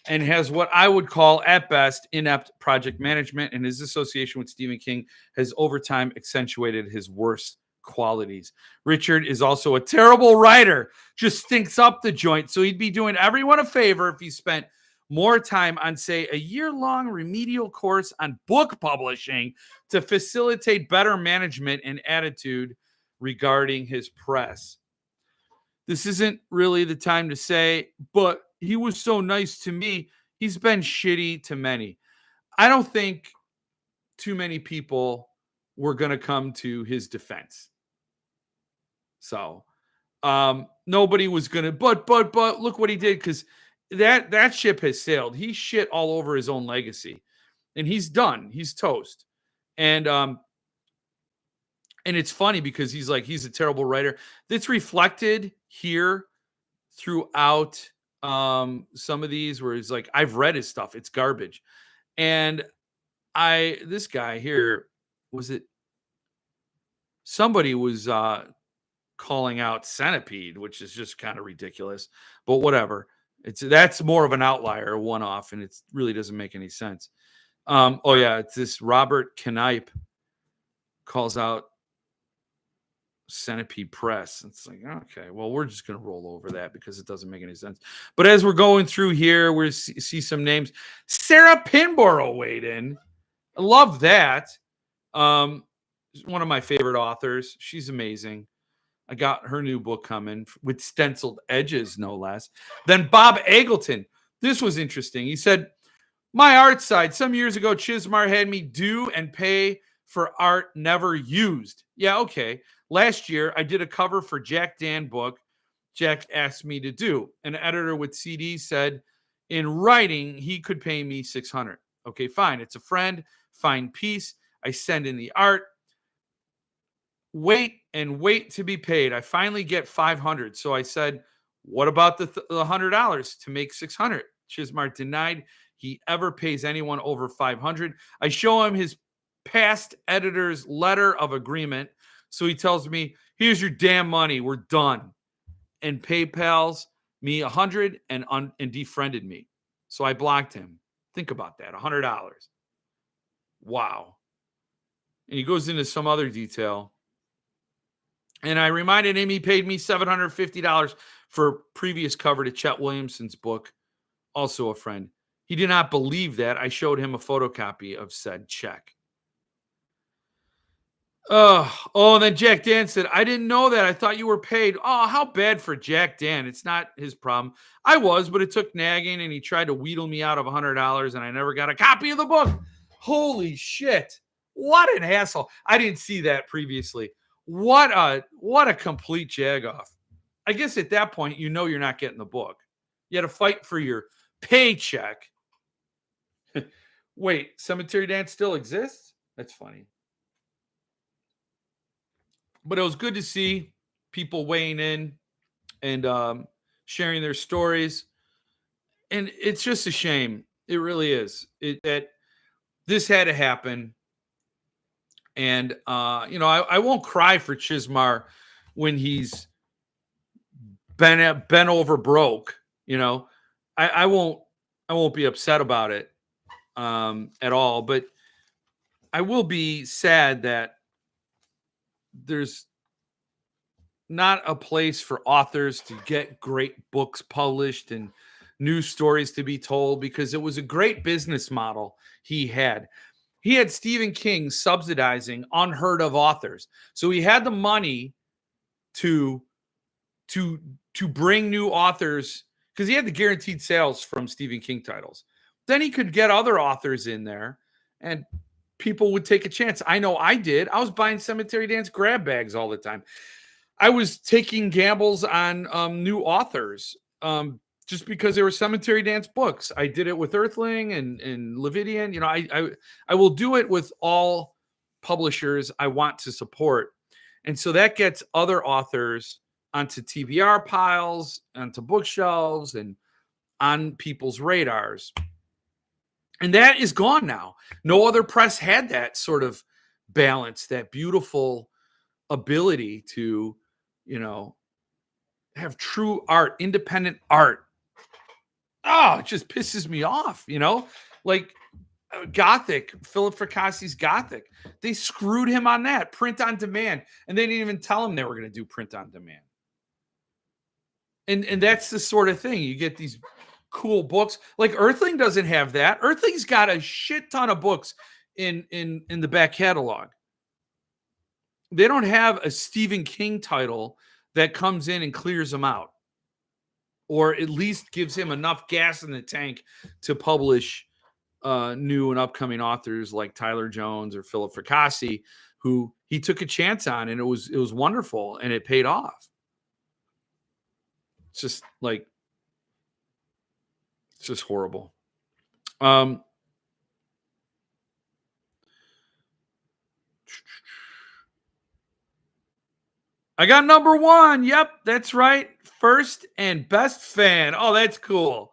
and has what I would call, at best, inept project management, and his association with Stephen King has over time accentuated his worst qualities. Richard is also a terrible writer, just stinks up the joint, so he'd be doing everyone a favor if he spent more time on, say, a year-long remedial course on book publishing to facilitate better management and attitude regarding his press. This isn't really the time to say, but he was so nice to me. He's been shitty to many. I don't think too many people were going to come to his defense. So nobody was going to, but look what he did, because that ship has sailed. He shit all over his own legacy, and he's done. He's toast. And it's funny because he's a terrible writer. That's reflected here throughout some of these where he's like, I've read his stuff. It's garbage. And this guy here, somebody was calling out Centipede, which is just kind of ridiculous, but whatever. That's more of an outlier, a one-off, and it really doesn't make any sense. It's this Robert Knipe calls out Centipede Press. It's like, okay, well, we're just going to roll over that because it doesn't make any sense. But as we're going through here, we see some names. Sarah Pinborough weighed in. I love that. One of my favorite authors. She's amazing. I got her new book coming with stenciled edges, no less. Then Bob Eggleton. This was interesting. He said, my art side. Some years ago, Chizmar had me do and pay for art never used. Yeah, okay. Last year, I did a cover for Jack Dan book Jack asked me to do. An editor with CD said in writing he could pay me $600. Okay, fine. It's a friend. Fine piece. I send in the art. Wait to be paid. I finally get $500. So I said, what about the $100 to make $600? Chizmar denied he ever pays anyone over $500. I show him his past editor's letter of agreement. So he tells me, here's your damn money. We're done. And PayPal's me $100 and defriended me. So I blocked him. Think about that. $100. Wow. And he goes into some other detail. And I reminded him he paid me $750 for previous cover to Chet Williamson's book, also a friend. He did not believe that. I showed him a photocopy of said check. And then Jack Dan said, I didn't know that. I thought you were paid. Oh, how bad for Jack Dan. It's not his problem. I was, but it took nagging, and he tried to wheedle me out of $100, and I never got a copy of the book. Holy shit. What an asshole. I didn't see that previously. What a complete jagoff. I guess at that point, you know you're not getting the book. You had to fight for your paycheck. Wait, Cemetery Dance still exists? That's funny. But it was good to see people weighing in and sharing their stories. And it's just a shame. It really is. That this had to happen. And, I won't cry for Chizmar when he's been over broke. I won't be upset about it at all. But I will be sad that there's not a place for authors to get great books published and new stories to be told, because it was a great business model he had. He had Stephen King subsidizing unheard of authors. So he had the money to bring new authors, because he had the guaranteed sales from Stephen King titles. Then he could get other authors in there and people would take a chance. I know I did. I was buying Cemetery Dance grab bags all the time. I was taking gambles on new authors just because they were Cemetery Dance books. I did it with Earthling and Levidian. I will do it with all publishers I want to support. And so that gets other authors onto TBR piles, onto bookshelves, and on people's radars. And that is gone now. No other press had that sort of balance, that beautiful ability to, have true art, independent art. Oh, it just pisses me off, like Gothic, Philip Fricassi's Gothic. They screwed him on that, print on demand, and they didn't even tell him they were going to do print on demand. And that's the sort of thing. You get these cool books. Like Earthling doesn't have that. Earthling's got a shit ton of books in the back catalog. They don't have a Stephen King title that comes in and clears them out, or at least gives him enough gas in the tank to publish new and upcoming authors like Tyler Jones or Philip Fricassi, who he took a chance on, and it was wonderful, and it paid off. It's just like, it's just horrible. I got number 1. Yep, that's right. First and best fan. Oh, that's cool.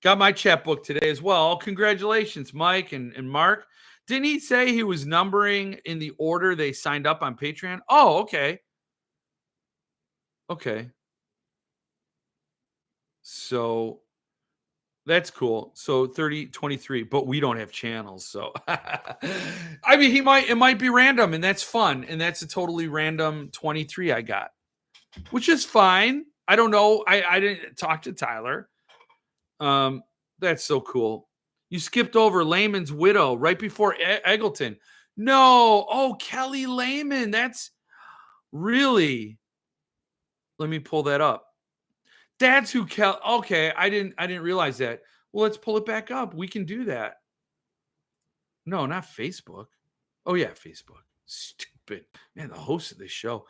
Got my chat book today as well. Congratulations, Mike and Mark. Didn't he say he was numbering in the order they signed up on Patreon? Oh, okay. Okay. So that's cool. So 30, 23, but we don't have channels. So I mean, it might be random, and that's fun. And that's a totally random 23 I got, which is fine. I don't know. I didn't talk to Tyler. That's so cool. You skipped over Lehman's widow right before Eggleton. No. Oh, Kelly Lehman. That's really, let me pull that up. That's who okay, I didn't realize that. Well, let's pull it back up. We can do that. No, not Facebook. Oh yeah, Facebook. Stupid. Man, the host of this show.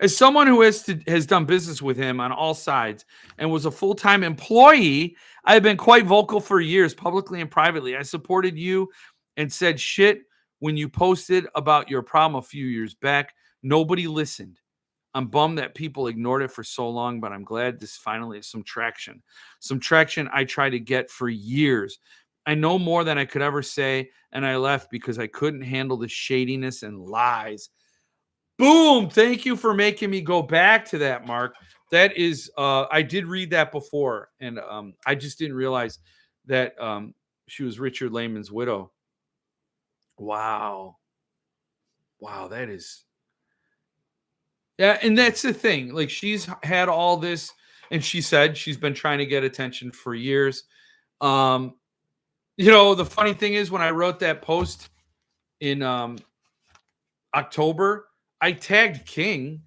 As someone who has done business with him on all sides and was a full-time employee, I've been quite vocal for years, publicly and privately. I supported you and said shit when you posted about your problem a few years back. Nobody listened. I'm bummed that people ignored it for so long, but I'm glad this finally has some traction. Some traction I tried to get for years. I know more than I could ever say, and I left because I couldn't handle the shadiness and lies. Boom. Thank you for making me go back to that, Mark. That is, I did read that before, and I just didn't realize that she was Richard Lehman's widow. Wow. Wow, that is. Yeah, and that's the thing. Like, she's had all this, and she said she's been trying to get attention for years. The funny thing is, when I wrote that post in October, I tagged King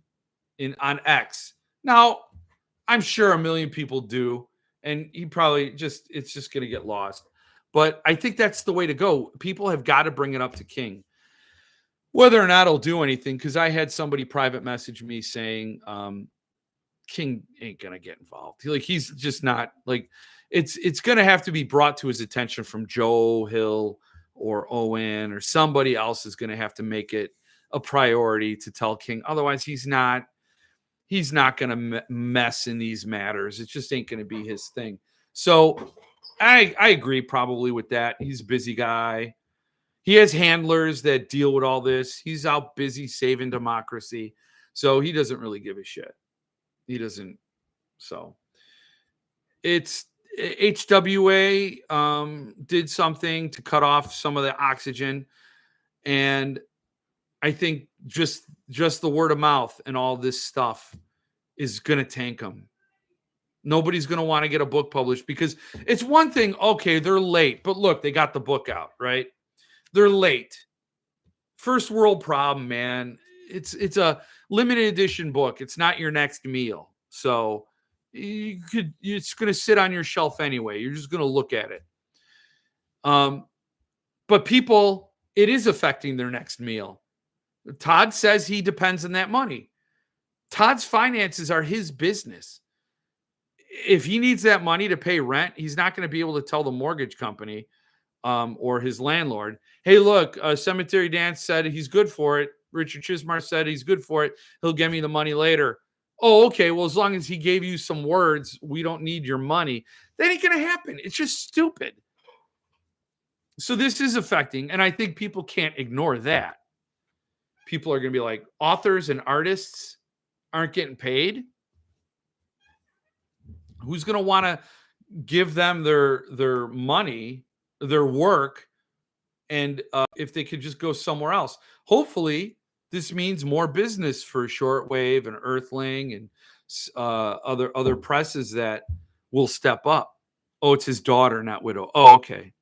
on X. Now, I'm sure a million people do, and he probably it's just going to get lost. But I think that's the way to go. People have got to bring it up to King, whether or not he'll do anything. Because I had somebody private message me saying King ain't going to get involved. He's just not, like, it's going to have to be brought to his attention from Joe Hill or Owen, or somebody else is going to have to make it a priority to tell King. Otherwise, he's not going to mess in these matters. It just ain't going to be his thing. So I agree probably with that. He's a busy guy. He has handlers that deal with all this. He's out busy saving democracy. So he doesn't really give a shit. He doesn't. So it's HWA did something to cut off some of the oxygen. And I think just the word of mouth and all this stuff is going to tank them. Nobody's going to want to get a book published, because it's one thing. Okay, they're late, but look, they got the book out, right? They're late. First world problem, man. It's a limited edition book. It's not your next meal. So it's going to sit on your shelf anyway. You're just going to look at it. But people, it is affecting their next meal. Todd says he depends on that money. Todd's finances are his business. If he needs that money to pay rent, he's not going to be able to tell the mortgage company or his landlord, hey, look, Cemetery Dance said he's good for it. Richard Chismar said he's good for it. He'll give me the money later. Oh, okay. Well, as long as he gave you some words, we don't need your money. That ain't going to happen. It's just stupid. So this is affecting, and I think people can't ignore that. People are going to be like, authors and artists aren't getting paid. Who's going to want to give them their money, their work, and if they could just go somewhere else? Hopefully, this means more business for Shortwave and Earthling and other presses that will step up. Oh, it's his daughter, not widow. Oh, okay.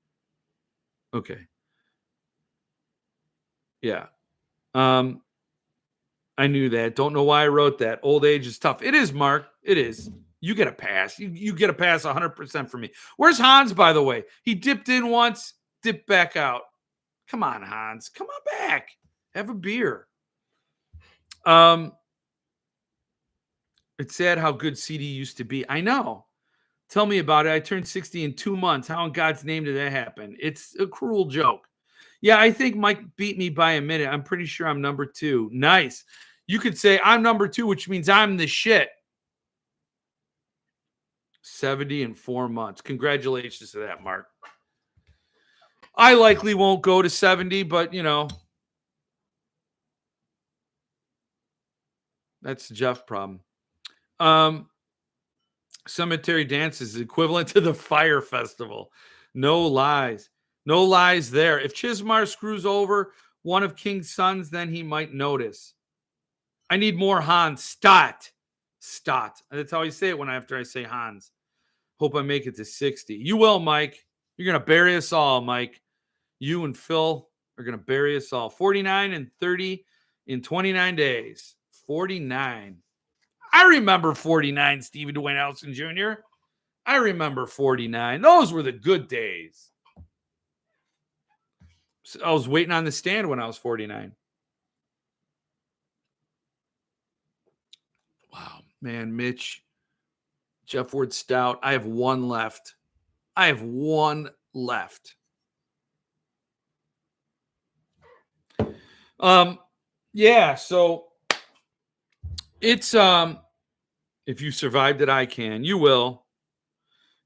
Okay. Yeah. I knew that. Don't know why I wrote that. Old age is tough. It is, Mark. It is. You get a pass. You get a pass 100% for me. Where's Hans, by the way? He dipped in once, dipped back out. Come on, Hans. Come on back. Have a beer. It's sad how good CD used to be. I know. Tell me about it. I turned 60 in 2 months. How in God's name did that happen? It's a cruel joke. Yeah, I think Mike beat me by a minute. I'm pretty sure I'm number 2. Nice. You could say I'm number 2, which means I'm the shit. 70 in 4 months. Congratulations to that, Mark. I likely won't go to 70, but that's Jeff's problem. Cemetery Dance is equivalent to the Fire Festival. No lies. No lies there. If Chismar screws over one of King's sons, then he might notice. I need more Hans. Stott. That's how I say it after I say Hans. Hope I make it to 60. You will, Mike. You're going to bury us all, Mike. You and Phil are going to bury us all. 49 and 30 in 29 days. 49. I remember 49, Stephen Dwayne Elson Jr. I remember 49. Those were the good days. So I was waiting on the stand when I was 49. Wow, man, Mitch. Jeff Ward Stout. I have one left. Yeah, so it's if you survived it, I can. You will.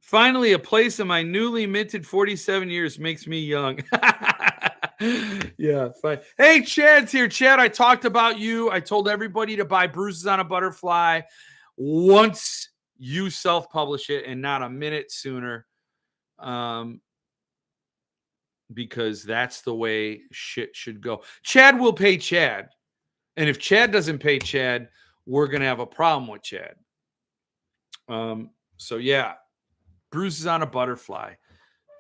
Finally, a place in my newly minted 47 years makes me young. Yeah, fine. Hey, Chad's here. Chad, I talked about you. I told everybody to buy Bruises on a Butterfly once you self-publish it and not a minute sooner. Because that's the way shit should go. Chad will pay Chad. And if Chad doesn't pay Chad, we're going to have a problem with Chad. So, yeah. Bruises on a Butterfly.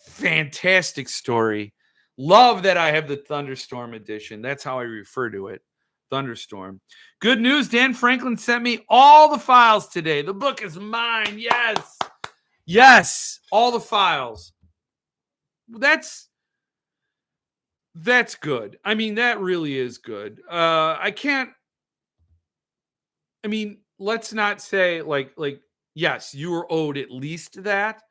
Fantastic story. Love that I have the Thunderstorm edition. That's how I refer to it. Thunderstorm. Good news. Dan Franklin sent me all the files today. The book is mine. Yes. Yes. All the files. That's good. I mean, that really is good. Let's not say like, yes, you were owed at least that.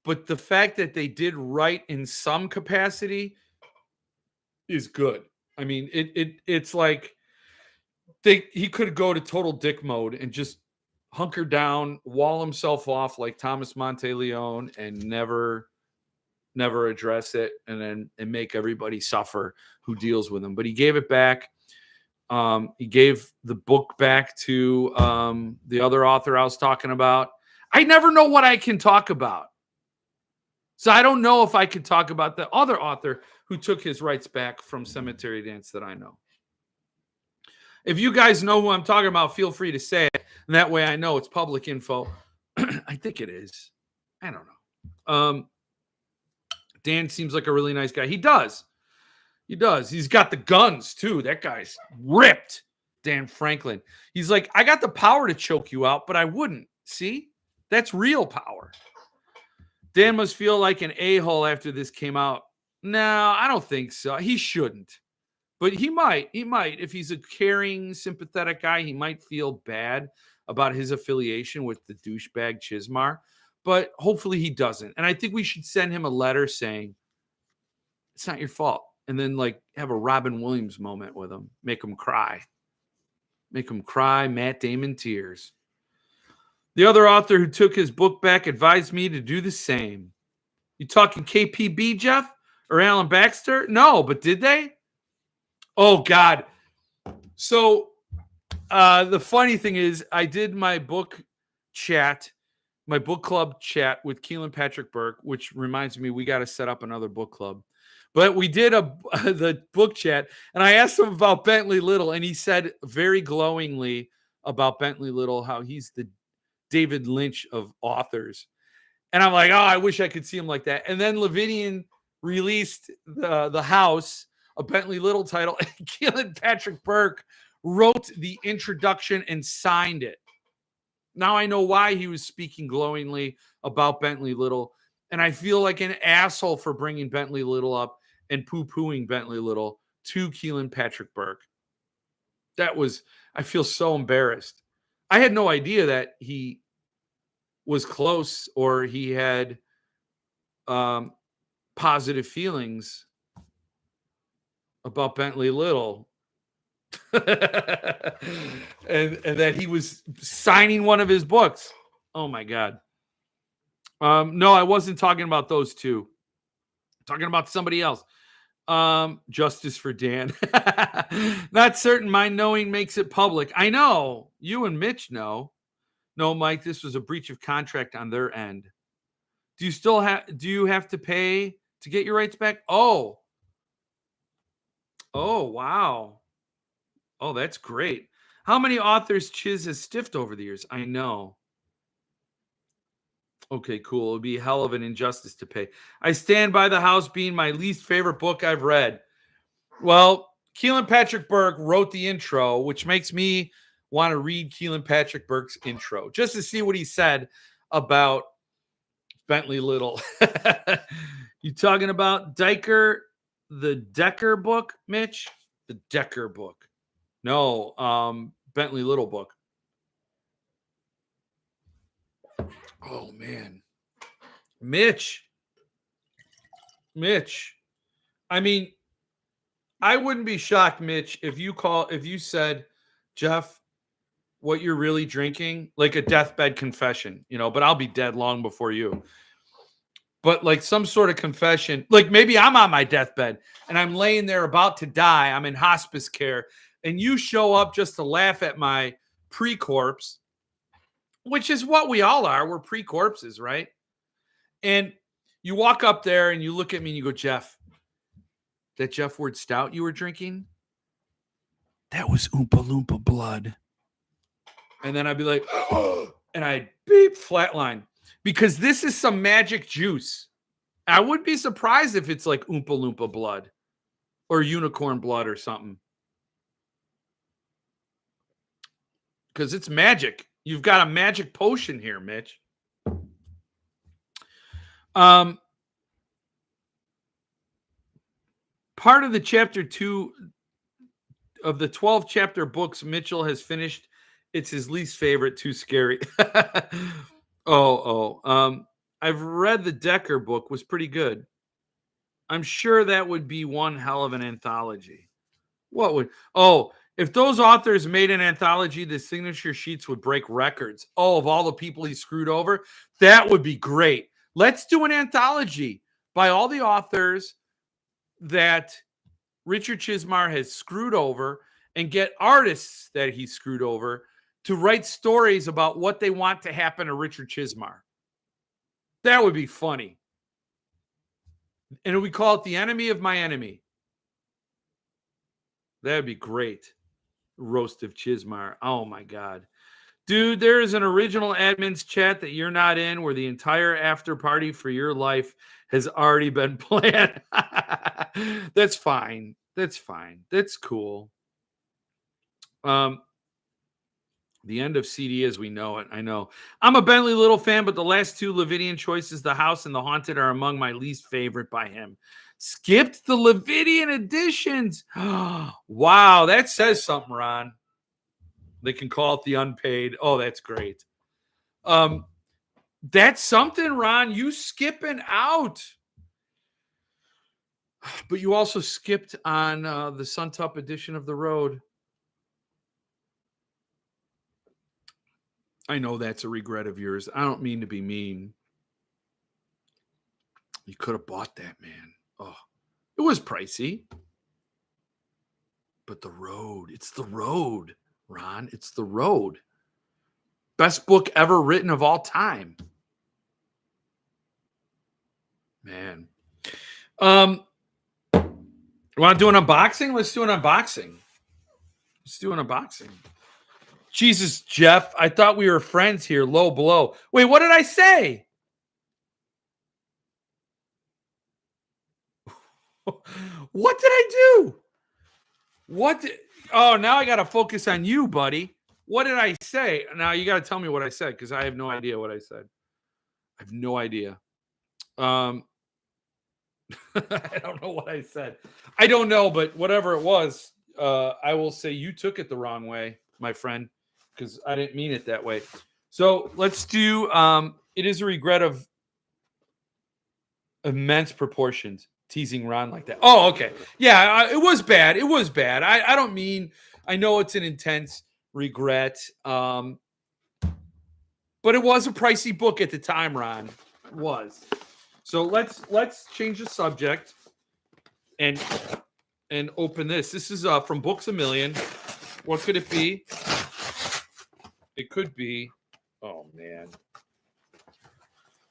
But the fact that they did write in some capacity is good. I mean, it's like he could go to total dick mode and just hunker down, wall himself off like Thomas Monteleone and never address it and make everybody suffer who deals with him. But he gave it back. He gave the book back to the other author I was talking about. I never know what I can talk about. So I don't know if I could talk about the other author who took his rights back from Cemetery Dance that I know. If you guys know who I'm talking about, feel free to say it. And that way I know it's public info. I think it is. I don't know. Dan seems like a really nice guy. He does. He's got the guns, too. That guy's ripped, Dan Franklin. He's like, I got the power to choke you out, but I wouldn't. See? That's real power. Dan must feel like an a-hole after this came out. No, I don't think so. He shouldn't. But he might. If he's a caring, sympathetic guy, he might feel bad about his affiliation with the douchebag Chismar. But hopefully he doesn't. And I think we should send him a letter saying, it's not your fault. And then have a Robin Williams moment with him. Make him cry. Matt Damon tears. The other author who took his book back advised me to do the same. You talking KPB, Jeff? Or Alan Baxter? No, but did they? Oh, God. So the funny thing is I did my book chat, my book club chat with Keelan Patrick Burke, which reminds me we got to set up another book club. But we did the book chat, and I asked him about Bentley Little, and he said very glowingly about Bentley Little how he's the David Lynch of authors. And I'm like, oh, I wish I could see him like that. And then Lavidian released the House, a Bentley Little title, and Keelan Patrick Burke wrote the introduction and signed it. Now I know why he was speaking glowingly about Bentley Little. And I feel like an asshole for bringing Bentley Little up and poo-pooing Bentley Little to Keelan Patrick Burke. I feel so embarrassed. I had no idea that he was close or he had positive feelings about Bentley Little. and that he was signing one of his books. Oh my God. No, I wasn't talking about those two. I'm talking about somebody else. Justice for Dan. Not certain my knowing makes it public. I know. You and Mitch know. No, Mike, this was a breach of contract on their end. Do you have to pay to get your rights back? Oh, wow. Oh, that's great. How many authors Chiz has stiffed over the years? I know. Okay, cool. It would be a hell of an injustice to pay. I stand by The House being my least favorite book I've read. Well, Keelan Patrick Burke wrote the intro, which makes me want to read Keelan Patrick Burke's intro just to see what he said about Bentley Little. You talking about the Decker book, Mitch? The Decker book. No, Bentley Little book. Oh, man. Mitch. I mean, I wouldn't be shocked, Mitch, if you said, Jeff, what you're really drinking, like a deathbed confession, but I'll be dead long before you. But like some sort of confession, like maybe I'm on my deathbed and I'm laying there about to die. I'm in hospice care and you show up just to laugh at my pre-corpse, which is what we all are. We're pre-corpses, right? And you walk up there and you look at me and you go, Jeff, that Jeff Ward Stout you were drinking, that was Oompa Loompa blood. And then I'd be like, oh, and I'd beep flatline because this is some magic juice. I would be surprised if it's like Oompa Loompa blood or unicorn blood or something. Because it's magic. You've got a magic potion here, Mitch. Part of the chapter 2 of the 12 chapter books Mitchell has finished, it's his least favorite, too scary. I've read the Decker book, was pretty good. I'm sure that would be one hell of an anthology. If those authors made an anthology, the signature sheets would break records. Oh, of all the people he screwed over, that would be great. Let's do an anthology by all the authors that Richard Chizmar has screwed over and get artists that he screwed over to write stories about what they want to happen to Richard Chizmar. That would be funny. And we call it The Enemy of My Enemy. That would be great. Roast of Chizmar. Oh, my God. Dude, there is an original admin's chat that you're not in where the entire after party for your life has already been planned. That's fine. That's cool. The end of CD as we know it. I know. I'm a Bentley Little fan, but the last two Levidian choices, The House and The Haunted, are among my least favorite by him. Skipped the Levidian editions. Wow, that says something, Ron. They can call it the unpaid. Oh, that's great. That's something, Ron. You skipping out. But you also skipped on the Suntup edition of The Road. I know that's a regret of yours. I don't mean to be mean. You could have bought that, man. Oh, it was pricey. But The Road. It's The Road, Ron. It's The Road. Best book ever written of all time. Man. You want to do an unboxing? Let's do an unboxing. Jesus, Jeff, I thought we were friends here, low below. Wait, what did I say? What did I do? Oh, now I got to focus on you, buddy. What did I say? Now you got to tell me what I said because I have no idea what I said. I have no idea. I don't know what I said. I don't know, but whatever it was, I will say you took it the wrong way, my friend, because I didn't mean it that way. So let's do it is a regret of immense proportions. Teasing Ron like that. Oh, okay. Yeah, it was bad. I don't mean, I know it's an intense regret. But it was a pricey book at the time, Ron. It was. So let's change the subject and open this. This is from Books A Million. What could it be? It could be. Oh man.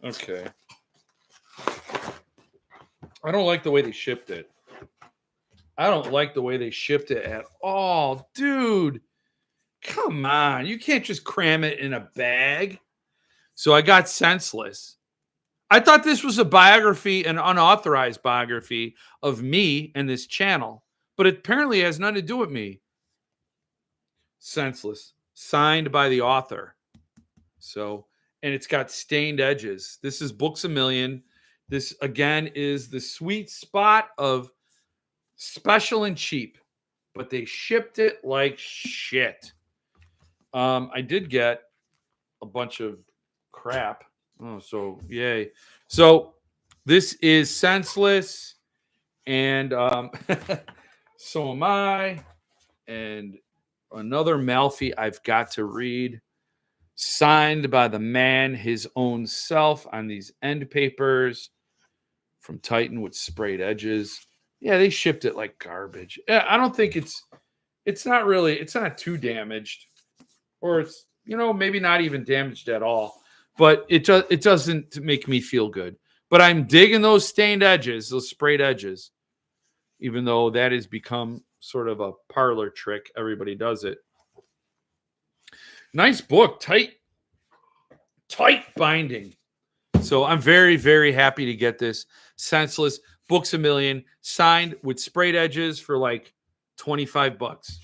Okay. I don't like the way they shipped it. I don't like the way they shipped it at all. Dude, come on. You can't just cram it in a bag. So I got Senseless. I thought this was a biography, an unauthorized biography of me and this channel, but it apparently has nothing to do with me. Senseless. Signed by the author. So, and it's got stained edges. This is Books A Million. This, again, is the sweet spot of special and cheap, but they shipped it like shit. I did get a bunch of crap. Oh, so yay. So this is Senseless, and so am I, and another Malfi I've got to read. Signed by the man his own self on these end papers. From Titan with sprayed edges. Yeah, they shipped it like garbage. Yeah, I don't think it's not too damaged. Or it's, maybe not even damaged at all. But it doesn't make me feel good. But I'm digging those stained edges, those sprayed edges. Even though that has become sort of a parlor trick. Everybody does it. Nice book. Tight binding. So I'm very, very happy to get this. Senseless, Books A Million, signed with sprayed edges for like $25.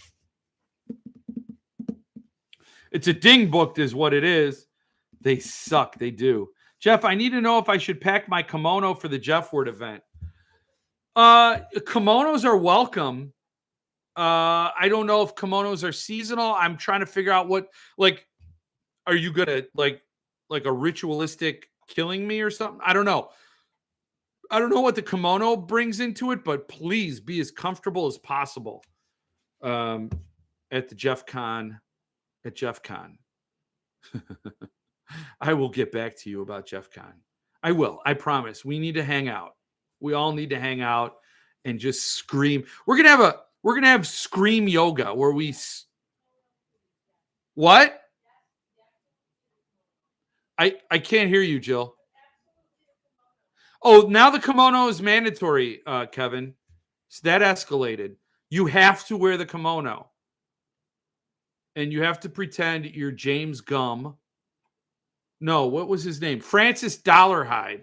It's a ding book is what it is. They suck. They do. Jeff, I need to know if I should pack my kimono for the Jeff Word event. Kimonos are welcome. I don't know if kimonos are seasonal. I'm trying to figure out are you going to like a ritualistic killing me or something? I don't know. I don't know what the kimono brings into it, but please be as comfortable as possible at the Jeff Con. At Jeff Con. I will get back to you about Jeff Con. I will. I promise. We need to hang out. We all need to hang out and just scream. We're gonna have scream yoga where we. What? I can't hear you, Jill. Oh, now the kimono is mandatory, Kevin. So that escalated. You have to wear the kimono. And you have to pretend you're James Gum. No, what was his name? Francis Dollarhide.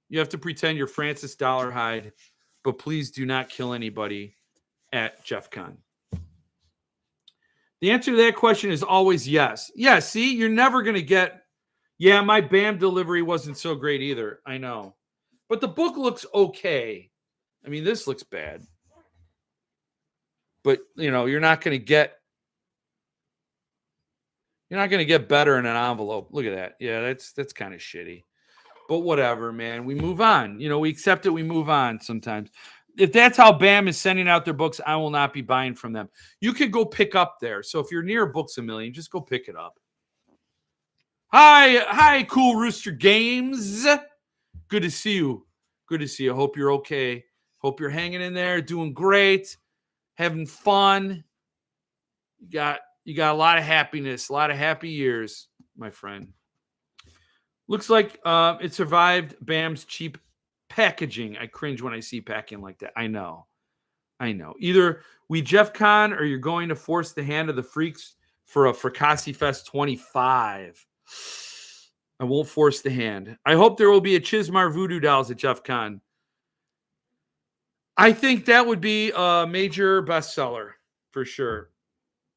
You have to pretend you're Francis Dollarhide, but please do not kill anybody at Jeff Con. The answer to that question is always yes. Yeah, see, you're never going to get, yeah, my BAM delivery wasn't so great either. I know. But the book looks okay. I mean, this looks bad. But, you're not going to get better in an envelope. Look at that. Yeah, that's kind of shitty. But whatever, man. We move on. We accept it. We move on sometimes. If that's how BAM is sending out their books, I will not be buying from them. You could go pick up there. So if you're near Books A Million, just go pick it up. Hi, Cool Rooster Games. Good to see you. Good to see you. Hope you're okay. Hope you're hanging in there, doing great, having fun. You got a lot of happiness, a lot of happy years, my friend. Looks like it survived Bam's cheap packaging. I cringe when I see packing like that. I know. Either we Jeff Con or you're going to force the hand of the freaks for a Fracassi Fest 25. I won't force the hand. I hope there will be a Chismar Voodoo Dolls at Jeff Con. I think that would be a major bestseller for sure.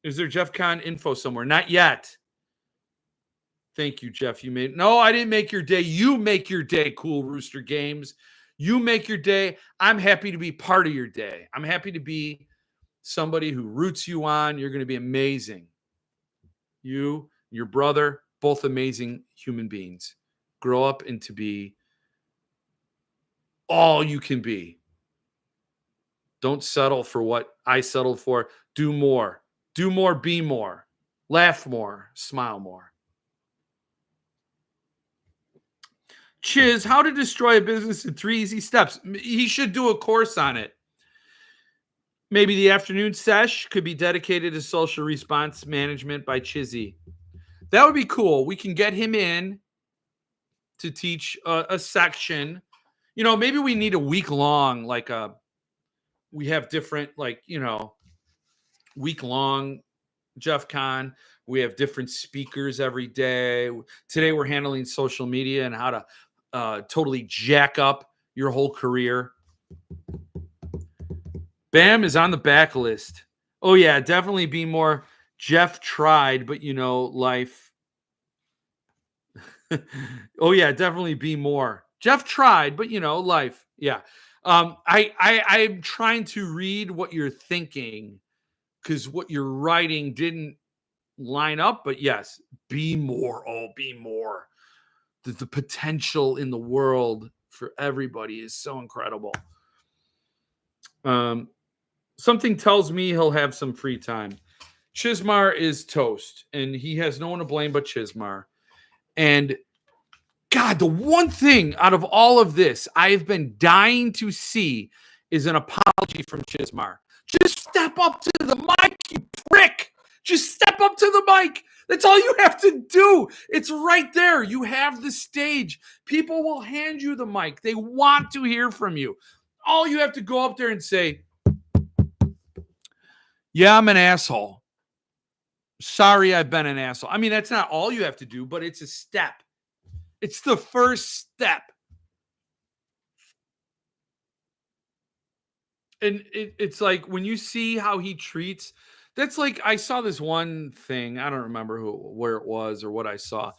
Is there Jeff Con info somewhere? Not yet. Thank you, Jeff. No, I didn't make your day. You make your day, Cool Rooster Games. You make your day. I'm happy to be part of your day. I'm happy to be somebody who roots you on. You're going to be amazing. You, your brother, both amazing human beings. Grow up and to be all you can be. Don't settle for what I settled for. Do more. Do more, be more. Laugh more, smile more. Chiz, how to destroy a business in 3 easy steps. He should do a course on it. Maybe the afternoon sesh could be dedicated to social response management by Chizzy. That would be cool. We can get him in to teach a section. You know, maybe we need a week long, we have different, week long Jeff Con. We have different speakers every day. Today we're handling social media and how to totally jack up your whole career. Bam is on the back list. Oh, yeah, definitely be more. Jeff tried, but, life. Oh, yeah, definitely be more. Jeff tried, but, life. Yeah. I'm trying to read what you're thinking because what you're writing didn't line up. But, yes, be more. Oh, be more. The potential in the world for everybody is so incredible. Something tells me he'll have some free time. Chismar is toast, and he has no one to blame but Chismar. And God, the one thing out of all of this I've been dying to see is an apology from Chismar. Just step up to the mic, you prick. Just step up to the mic. That's all you have to do. It's right there. You have the stage. People will hand you the mic. They want to hear from you. All you have to go up there and say, yeah, I'm an asshole. Sorry, I've been an asshole. I mean, that's not all you have to do, but it's a step. It's the first step. And it's like when you see how he treats, that's like, I saw this one thing. I don't remember where it was or what I saw.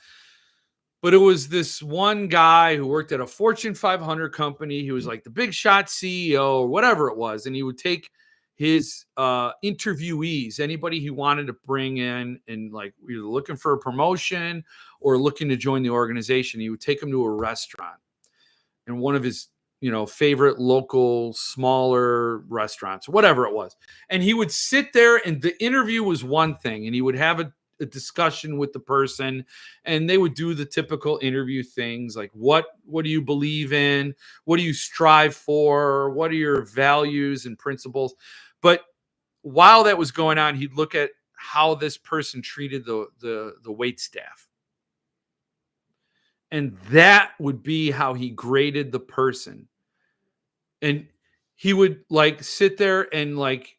But it was this one guy who worked at a Fortune 500 company. He was like the big shot CEO or whatever it was. And he would take his interviewees, anybody he wanted to bring in and like either looking for a promotion or looking to join the organization. He would take them to a restaurant and one of his, favorite local, smaller restaurants, whatever it was. And he would sit there and the interview was one thing. And he would have a discussion with the person and they would do the typical interview things like what do you believe in, what do you strive for, what are your values and principles. But while that was going on, he'd look at how this person treated the wait staff, and that would be how he graded the person. And he would like sit there and like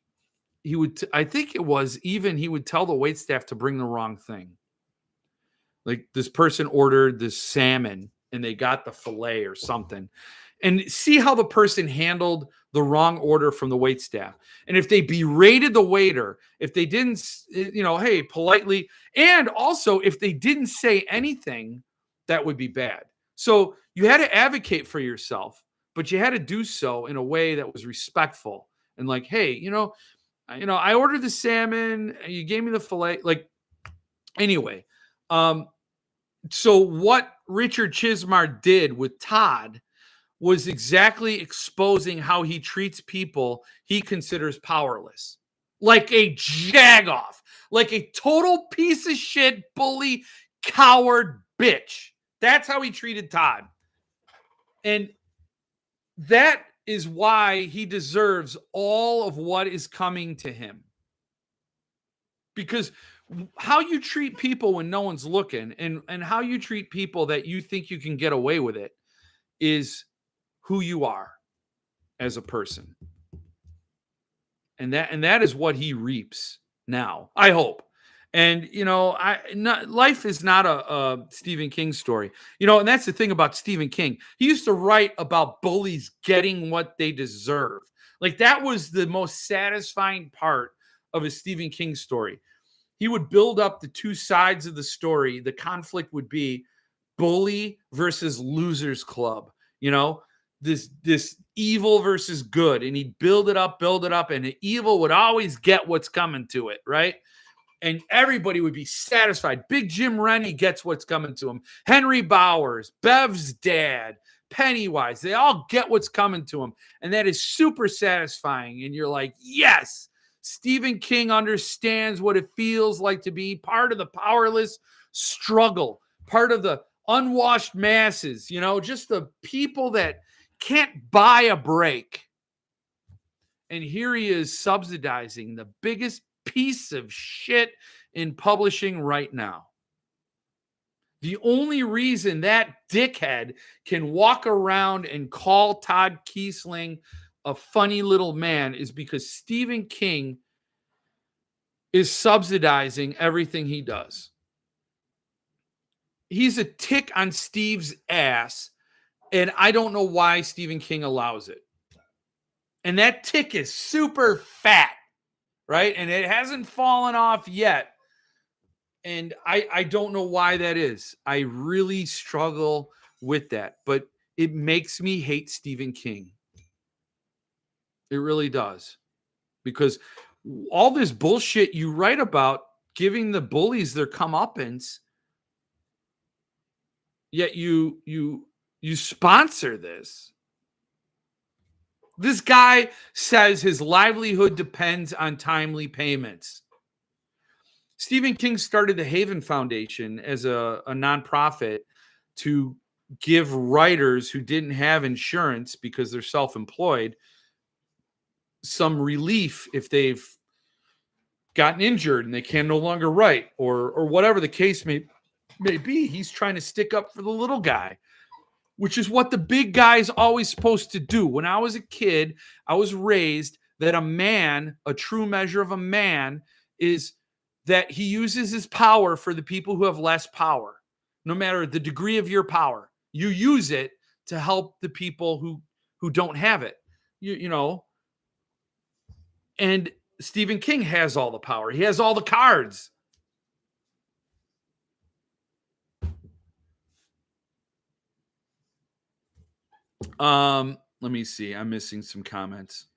he would I think it was even he would tell the wait staff to bring the wrong thing. Like this person ordered this salmon and they got the fillet or something. And see how the person handled the wrong order from the wait staff. And if they berated the waiter, if they didn't, hey, politely, and also if they didn't say anything, that would be bad. So you had to advocate for yourself, but you had to do so in a way that was respectful and like, hey, I ordered the salmon, you gave me the fillet. Like, anyway, so what Richard Chismar did with Todd was exactly exposing how he treats people he considers powerless. Like a jagoff, like a total piece of shit, bully, coward, bitch. That's how he treated Todd. And that is why he deserves all of what is coming to him. because how you treat people when no one's looking, and how you treat people that you think you can get away with it, is who you are as a person. And that is what he reaps now, I hope. And life is not a Stephen King story. And that's the thing about Stephen King. He used to write about bullies getting what they deserve. Like, that was the most satisfying part of a Stephen King story. He would build up the two sides of the story. The conflict would be bully versus losers club. This evil versus good, and he'd build it up, and the evil would always get what's coming to it, right? And everybody would be satisfied. Big Jim Rennie gets what's coming to him. Henry Bowers, Bev's dad, Pennywise, they all get what's coming to him. And that is super satisfying. And you're like, yes, Stephen King understands what it feels like to be part of the powerless struggle, part of the unwashed masses, just the people that can't buy a break. And here he is subsidizing the biggest piece of shit in publishing right now. The only reason that dickhead can walk around and call Todd Kiesling a funny little man is because Stephen King is subsidizing everything he does. He's a tick on Steve's ass, and I don't know why Stephen King allows it. And that tick is super fat, right? And it hasn't fallen off yet. And I don't know why that is. I really struggle with that. But it makes me hate Stephen King. It really does. Because all this bullshit you write about giving the bullies their comeuppance, yet you sponsor this. This guy says his livelihood depends on timely payments. Stephen King started the Haven Foundation as a nonprofit to give writers who didn't have insurance because they're self-employed some relief if they've gotten injured and they can no longer write, or whatever the case may be. He's trying to stick up for the little guy, which is what the big guy is always supposed to do. When I was a kid, I was raised that a man, a true measure of a man, is that he uses his power for the people who have less power. No matter the degree of your power, you use it to help the people who don't have it. You know. And Stephen King has all the power. He has all the cards. Let me see. I'm missing some comments.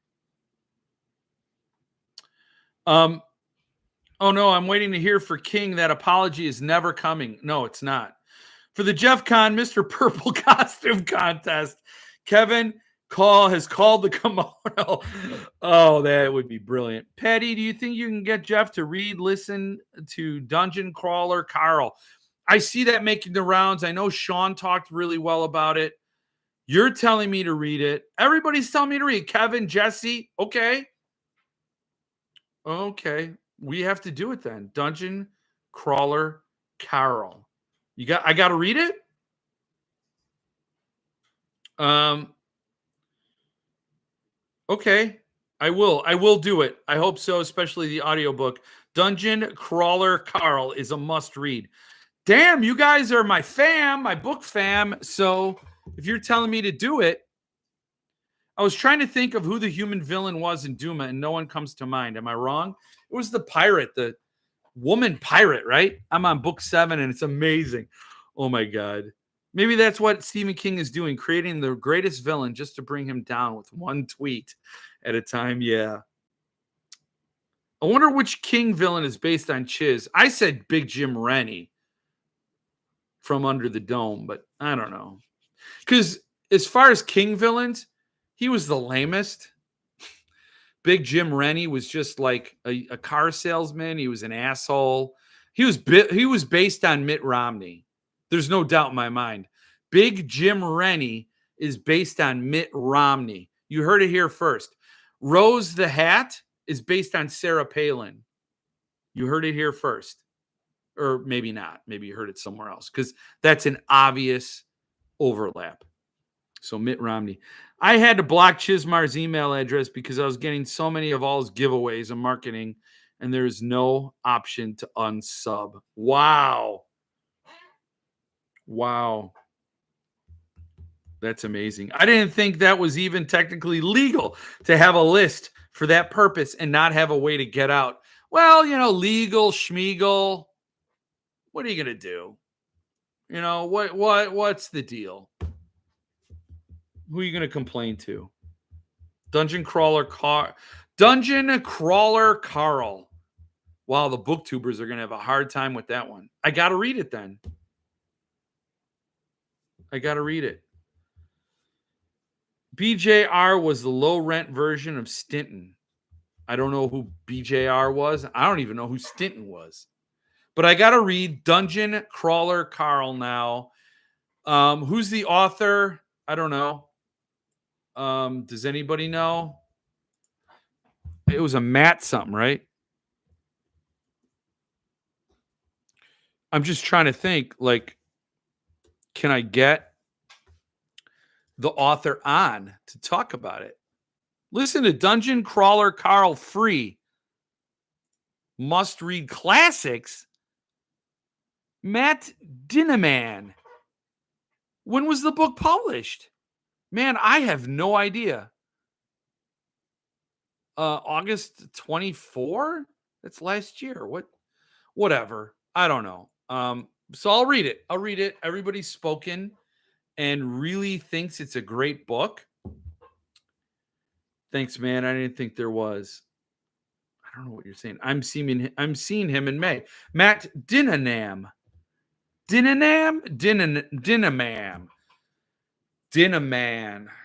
Oh no, I'm waiting to hear for King. That apology is never coming. No, it's not. For the Jeff Con Mr. Purple Costume Contest, Kevin has called the kimono. Oh, that would be brilliant. Patty, do you think you can get Jeff to listen to Dungeon Crawler Carl? I see that making the rounds. I know Sean talked really well about it. You're telling me to read it. Everybody's telling me to read. Kevin, Jesse, okay. Okay. We have to do it then. Dungeon Crawler Carol. I got to read it? Okay. I will do it. I hope so, especially the audiobook. Dungeon Crawler Carl is a must read. Damn, you guys are my fam, my book fam. So if you're telling me to do it, I was trying to think of who the human villain was in Duma, and no one comes to mind. Am I wrong? It was the pirate, the woman pirate, right? I'm on book 7, and it's amazing. Oh, my God. Maybe that's what Stephen King is doing, creating the greatest villain just to bring him down with one tweet at a time. Yeah. I wonder which King villain is based on Chiz. I said Big Jim Rennie from Under the Dome, but I don't know. Because as far as King villains, he was the lamest. Big Jim Rennie was just like a car salesman. He was an asshole. He was based on Mitt Romney. There's no doubt in my mind. Big Jim Rennie is based on Mitt Romney. You heard it here first. Rose the Hat is based on Sarah Palin. You heard it here first. Or maybe not. Maybe you heard it somewhere else, because that's an obvious overlap. So Mitt Romney. I had to block Chismar's email address because I was getting so many of all his giveaways and marketing, and there's no option to unsub. Wow. Wow. That's amazing. I didn't think that was even technically legal to have a list for that purpose and not have a way to get out. Well, legal schmiegel. What are you going to do? What's the deal? Who are you going to complain to? Dungeon Crawler Carl. Wow, the booktubers are going to have a hard time with that one. I got to read it then. I got to read it. BJR was the low rent version of Stinton. I don't know who BJR was. I don't even know who Stinton was. But I got to read Dungeon Crawler Carl now. Who's the author? I don't know. Does anybody know? It was a Matt something, right? I'm just trying to think, like, can I get the author on to talk about it? Listen to Dungeon Crawler Carl free. Must read classics. Matt Dinneman. When was the book published? Man, I have no idea. August 24? That's last year. Whatever. I don't know. So I'll read it. Everybody's spoken and really thinks it's a great book. Thanks, man. I didn't think there was. I don't know what you're saying. I'm seeing him in May. Matt Dinneman. Dinneman.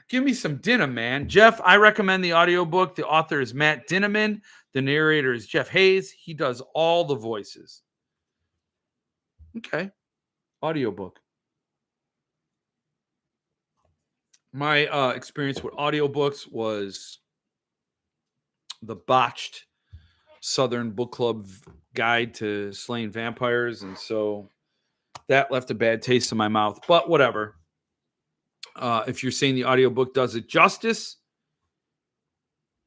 Give me some Dinneman. Jeff, I recommend the audiobook. The author is Matt Dinneman. The narrator is Jeff Hayes. He does all the voices. Okay. Audiobook. My experience with audiobooks was the botched Southern Book Club guide to slaying vampires, and so that left a bad taste in my mouth, but whatever. If you're saying the audiobook does it justice,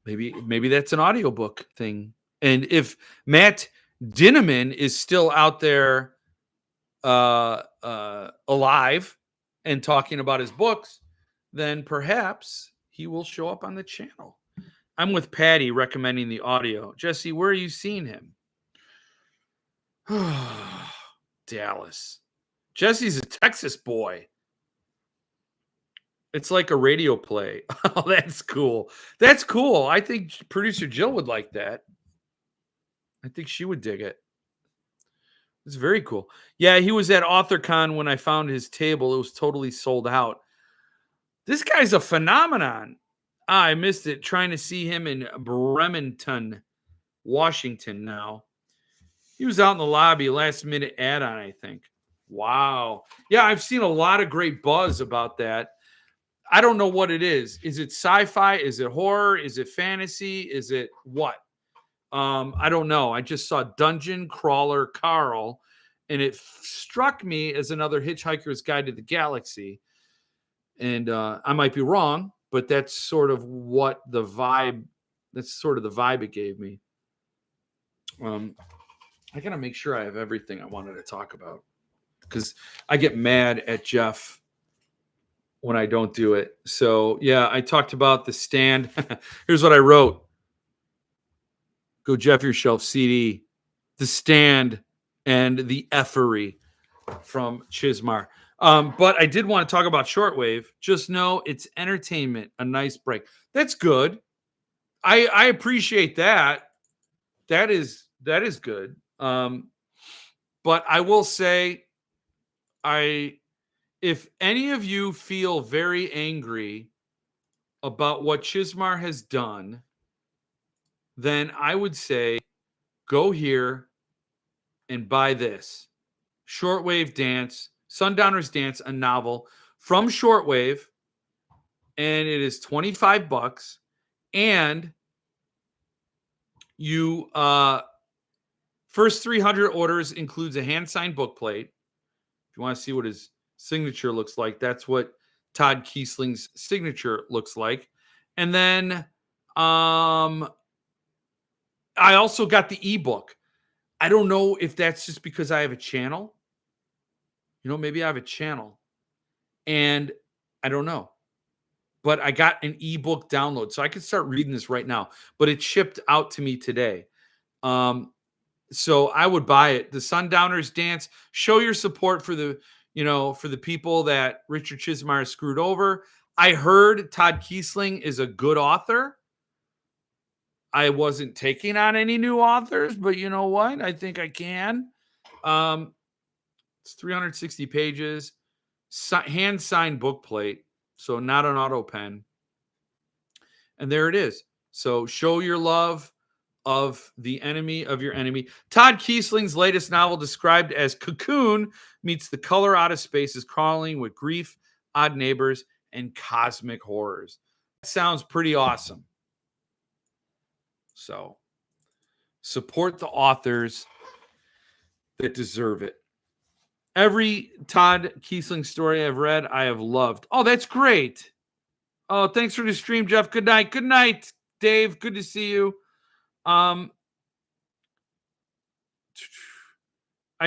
maybe that's an audiobook thing. And if Matt Dinneman is still out there alive and talking about his books, then perhaps he will show up on the channel. I'm with Patty recommending the audio. Jesse, where are you seeing him? Dallas. Jesse's a Texas boy. It's like a radio play. Oh, that's cool. That's cool. I think producer Jill would like that. I think she would dig it. It's very cool. Yeah, he was at AuthorCon when I found his table. It was totally sold out. This guy's a phenomenon. I missed it. Trying to see him in Bremerton, Washington now. He was out in the lobby, last minute add-on, I think. Wow. Yeah, I've seen a lot of great buzz about that. I don't know what it is. Is it sci-fi? Is it horror? Is it fantasy? Is it what? I don't know. I just saw Dungeon Crawler Carl, and it struck me as another Hitchhiker's Guide to the Galaxy. And I might be wrong, but that's sort of what the vibe. That's sort of the vibe it gave me. I gotta make sure I have everything I wanted to talk about, because I get mad at Jeff when I don't do it. So yeah, I talked about The Stand. Here's what I wrote. Go Jeff Yourself CD, The Stand, and The Effery from Chismar. But I did want to talk about shortwave. Just know it's entertainment, a nice break. That's good. I appreciate that. That is good. But I will say, if any of you feel very angry about what Chismar has done, then I would say go here and buy this. Shortwave Dance, Sundowners Dance, a novel from Shortwave, and it is $25, and you First 300 orders includes a hand-signed book plate. If you want to see what his signature looks like, that's what Todd Kiesling's signature looks like. And then I also got the ebook. I don't know if that's just because I have a channel. Maybe I have a channel. And I don't know. But I got an ebook download, so I could start reading this right now. But it shipped out to me today. So I would buy it. The Sundowners Dance. Show your support for the people that Richard Chizmar screwed over. I heard Todd Kiesling is a good author. I wasn't taking on any new authors, but you know what? I think I can. It's 360 pages, hand-signed book plate, so not an auto pen. And there it is. So show your love of the enemy of your enemy. Todd Kiesling's latest novel, described as Cocoon, meets the color out of space, is crawling with grief, odd neighbors, and cosmic horrors. That sounds pretty awesome. So support the authors that deserve it. Every Todd Kiesling story I've read, I have loved. Oh, that's great. Oh, thanks for the stream, Jeff. Good night. Good night, Dave. Good to see you. I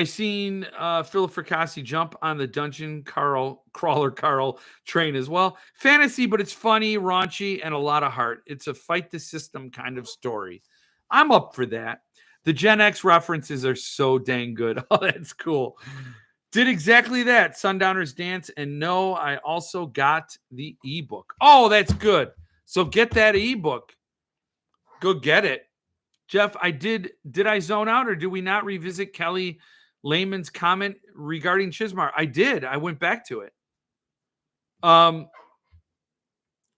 seen Philip Fracassi jump on the Dungeon Crawler Carl train as well. Fantasy, but it's funny, raunchy, and a lot of heart. It's a fight the system kind of story. I'm up for that. The Gen X references are so dang good. Oh, that's cool. Did exactly that. Sundowners Dance. And no, I also got the ebook. Oh, that's good. So get that ebook. Go get it. Jeff, did I zone out, or do we not revisit Kelly Lehman's comment regarding Chizmar? I did. I went back to it.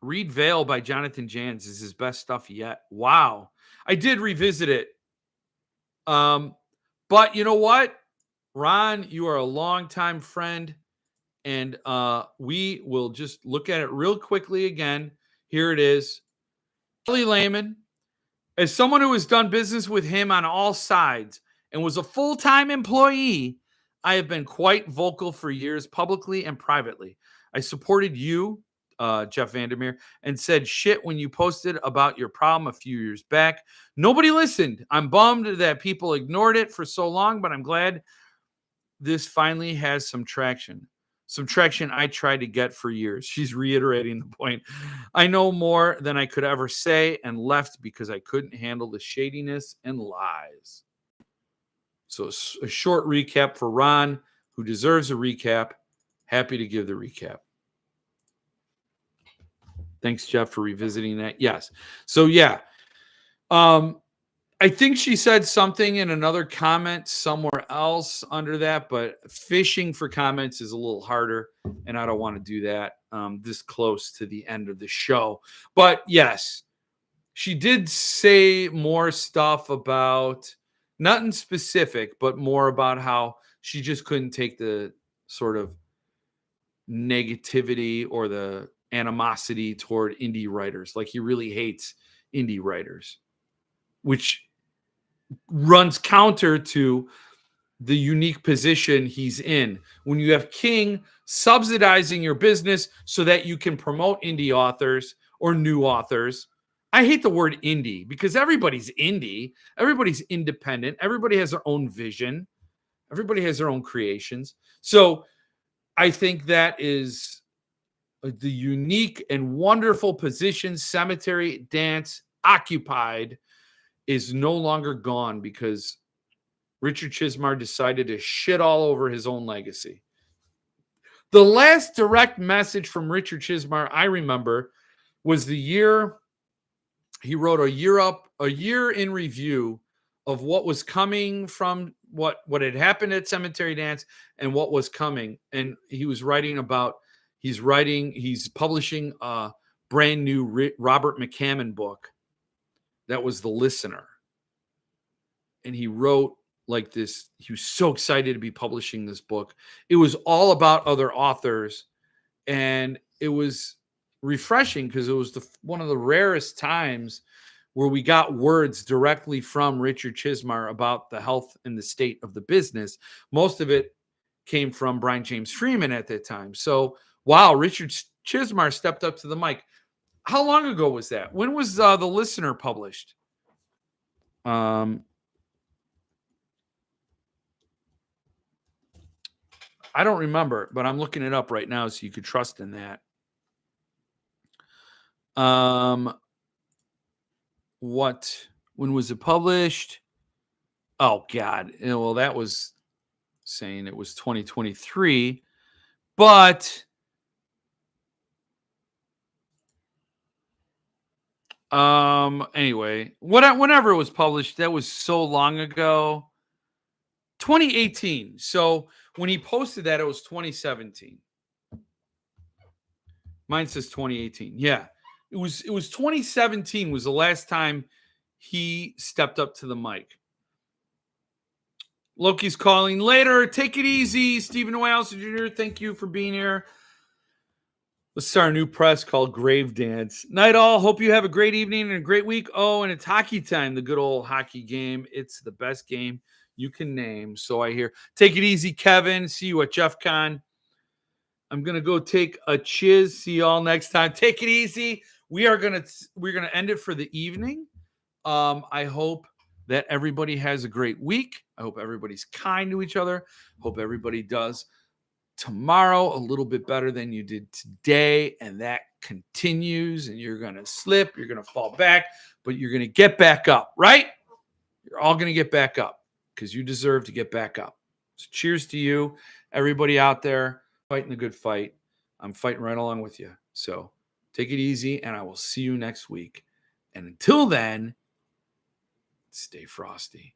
Read Veil by Jonathan Jans is his best stuff yet. Wow. I did revisit it. But you know what? Ron, you are a longtime friend, and we will just look at it real quickly again. Here it is. Kelly Lehman. As someone who has done business with him on all sides and was a full-time employee, I have been quite vocal for years, publicly and privately. I supported you, Jeff Vandermeer, and said shit when you posted about your problem a few years back. Nobody listened. I'm bummed that people ignored it for so long, but I'm glad this finally has some traction. Some traction I tried to get for years. She's reiterating the point. I know more than I could ever say and left because I couldn't handle the shadiness and lies. So a short recap for Ron, who deserves a recap. Happy to give the recap. Thanks, Jeff, for revisiting that. Yes. So, yeah. I think she said something in another comment somewhere else under that, but fishing for comments is a little harder, and I don't want to do that this close to the end of the show. But yes, she did say more stuff about, nothing specific, but more about how she just couldn't take the sort of negativity or the animosity toward indie writers. Like, he really hates indie writers, which runs counter to the unique position he's in. When you have King subsidizing your business so that you can promote indie authors or new authors. I hate the word indie because everybody's indie. Everybody's independent. Everybody has their own vision. Everybody has their own creations. So I think that is the unique and wonderful position Cemetery Dance occupied is no longer gone because Richard Chizmar decided to shit all over his own legacy. The last direct message from Richard Chizmar I remember was the year he wrote a year in review of what was coming from what had happened at Cemetery Dance and what was coming. And he was writing about, he's publishing a brand new Robert McCammon book that was The Listener. And he wrote like this. He was so excited to be publishing this book. It was all about other authors. And it was refreshing because it was one of the rarest times where we got words directly from Richard Chismar about the health and the state of the business. Most of it came from Brian James Freeman at that time. So, wow, Richard Chismar stepped up to the mic. How long ago was that? When was The Listener published? I don't remember, but I'm looking it up right now so you could trust in that. When was it published? Oh God. Well, that was saying it was 2023, but anyway, whenever it was published, that was so long ago. 2018. So when he posted that, it was 2017. Mine says 2018. Yeah. It was 2017 was the last time he stepped up to the mic. Loki's calling later. Take it easy. Stephen Wales Jr., thank you for being here. Let's start a new press called Grave Dance. Night all. Hope you have a great evening and a great week. Oh, and it's hockey time, the good old hockey game. It's the best game you can name. So I hear. Take it easy, Kevin. See you at Jeff Con. I'm gonna go take a chiz. See you all next time. Take it easy. We're gonna end it for the evening. I hope that everybody has a great week. I hope everybody's kind to each other. Hope everybody does tomorrow a little bit better than you did today, and that continues. And you're gonna slip, you're gonna fall back, but you're gonna get back up, right? You're all gonna get back up because you deserve to get back up. So cheers to you, everybody out there fighting a good fight. I'm fighting right along with you. So take it easy, and I will see you next week. And until then, stay frosty.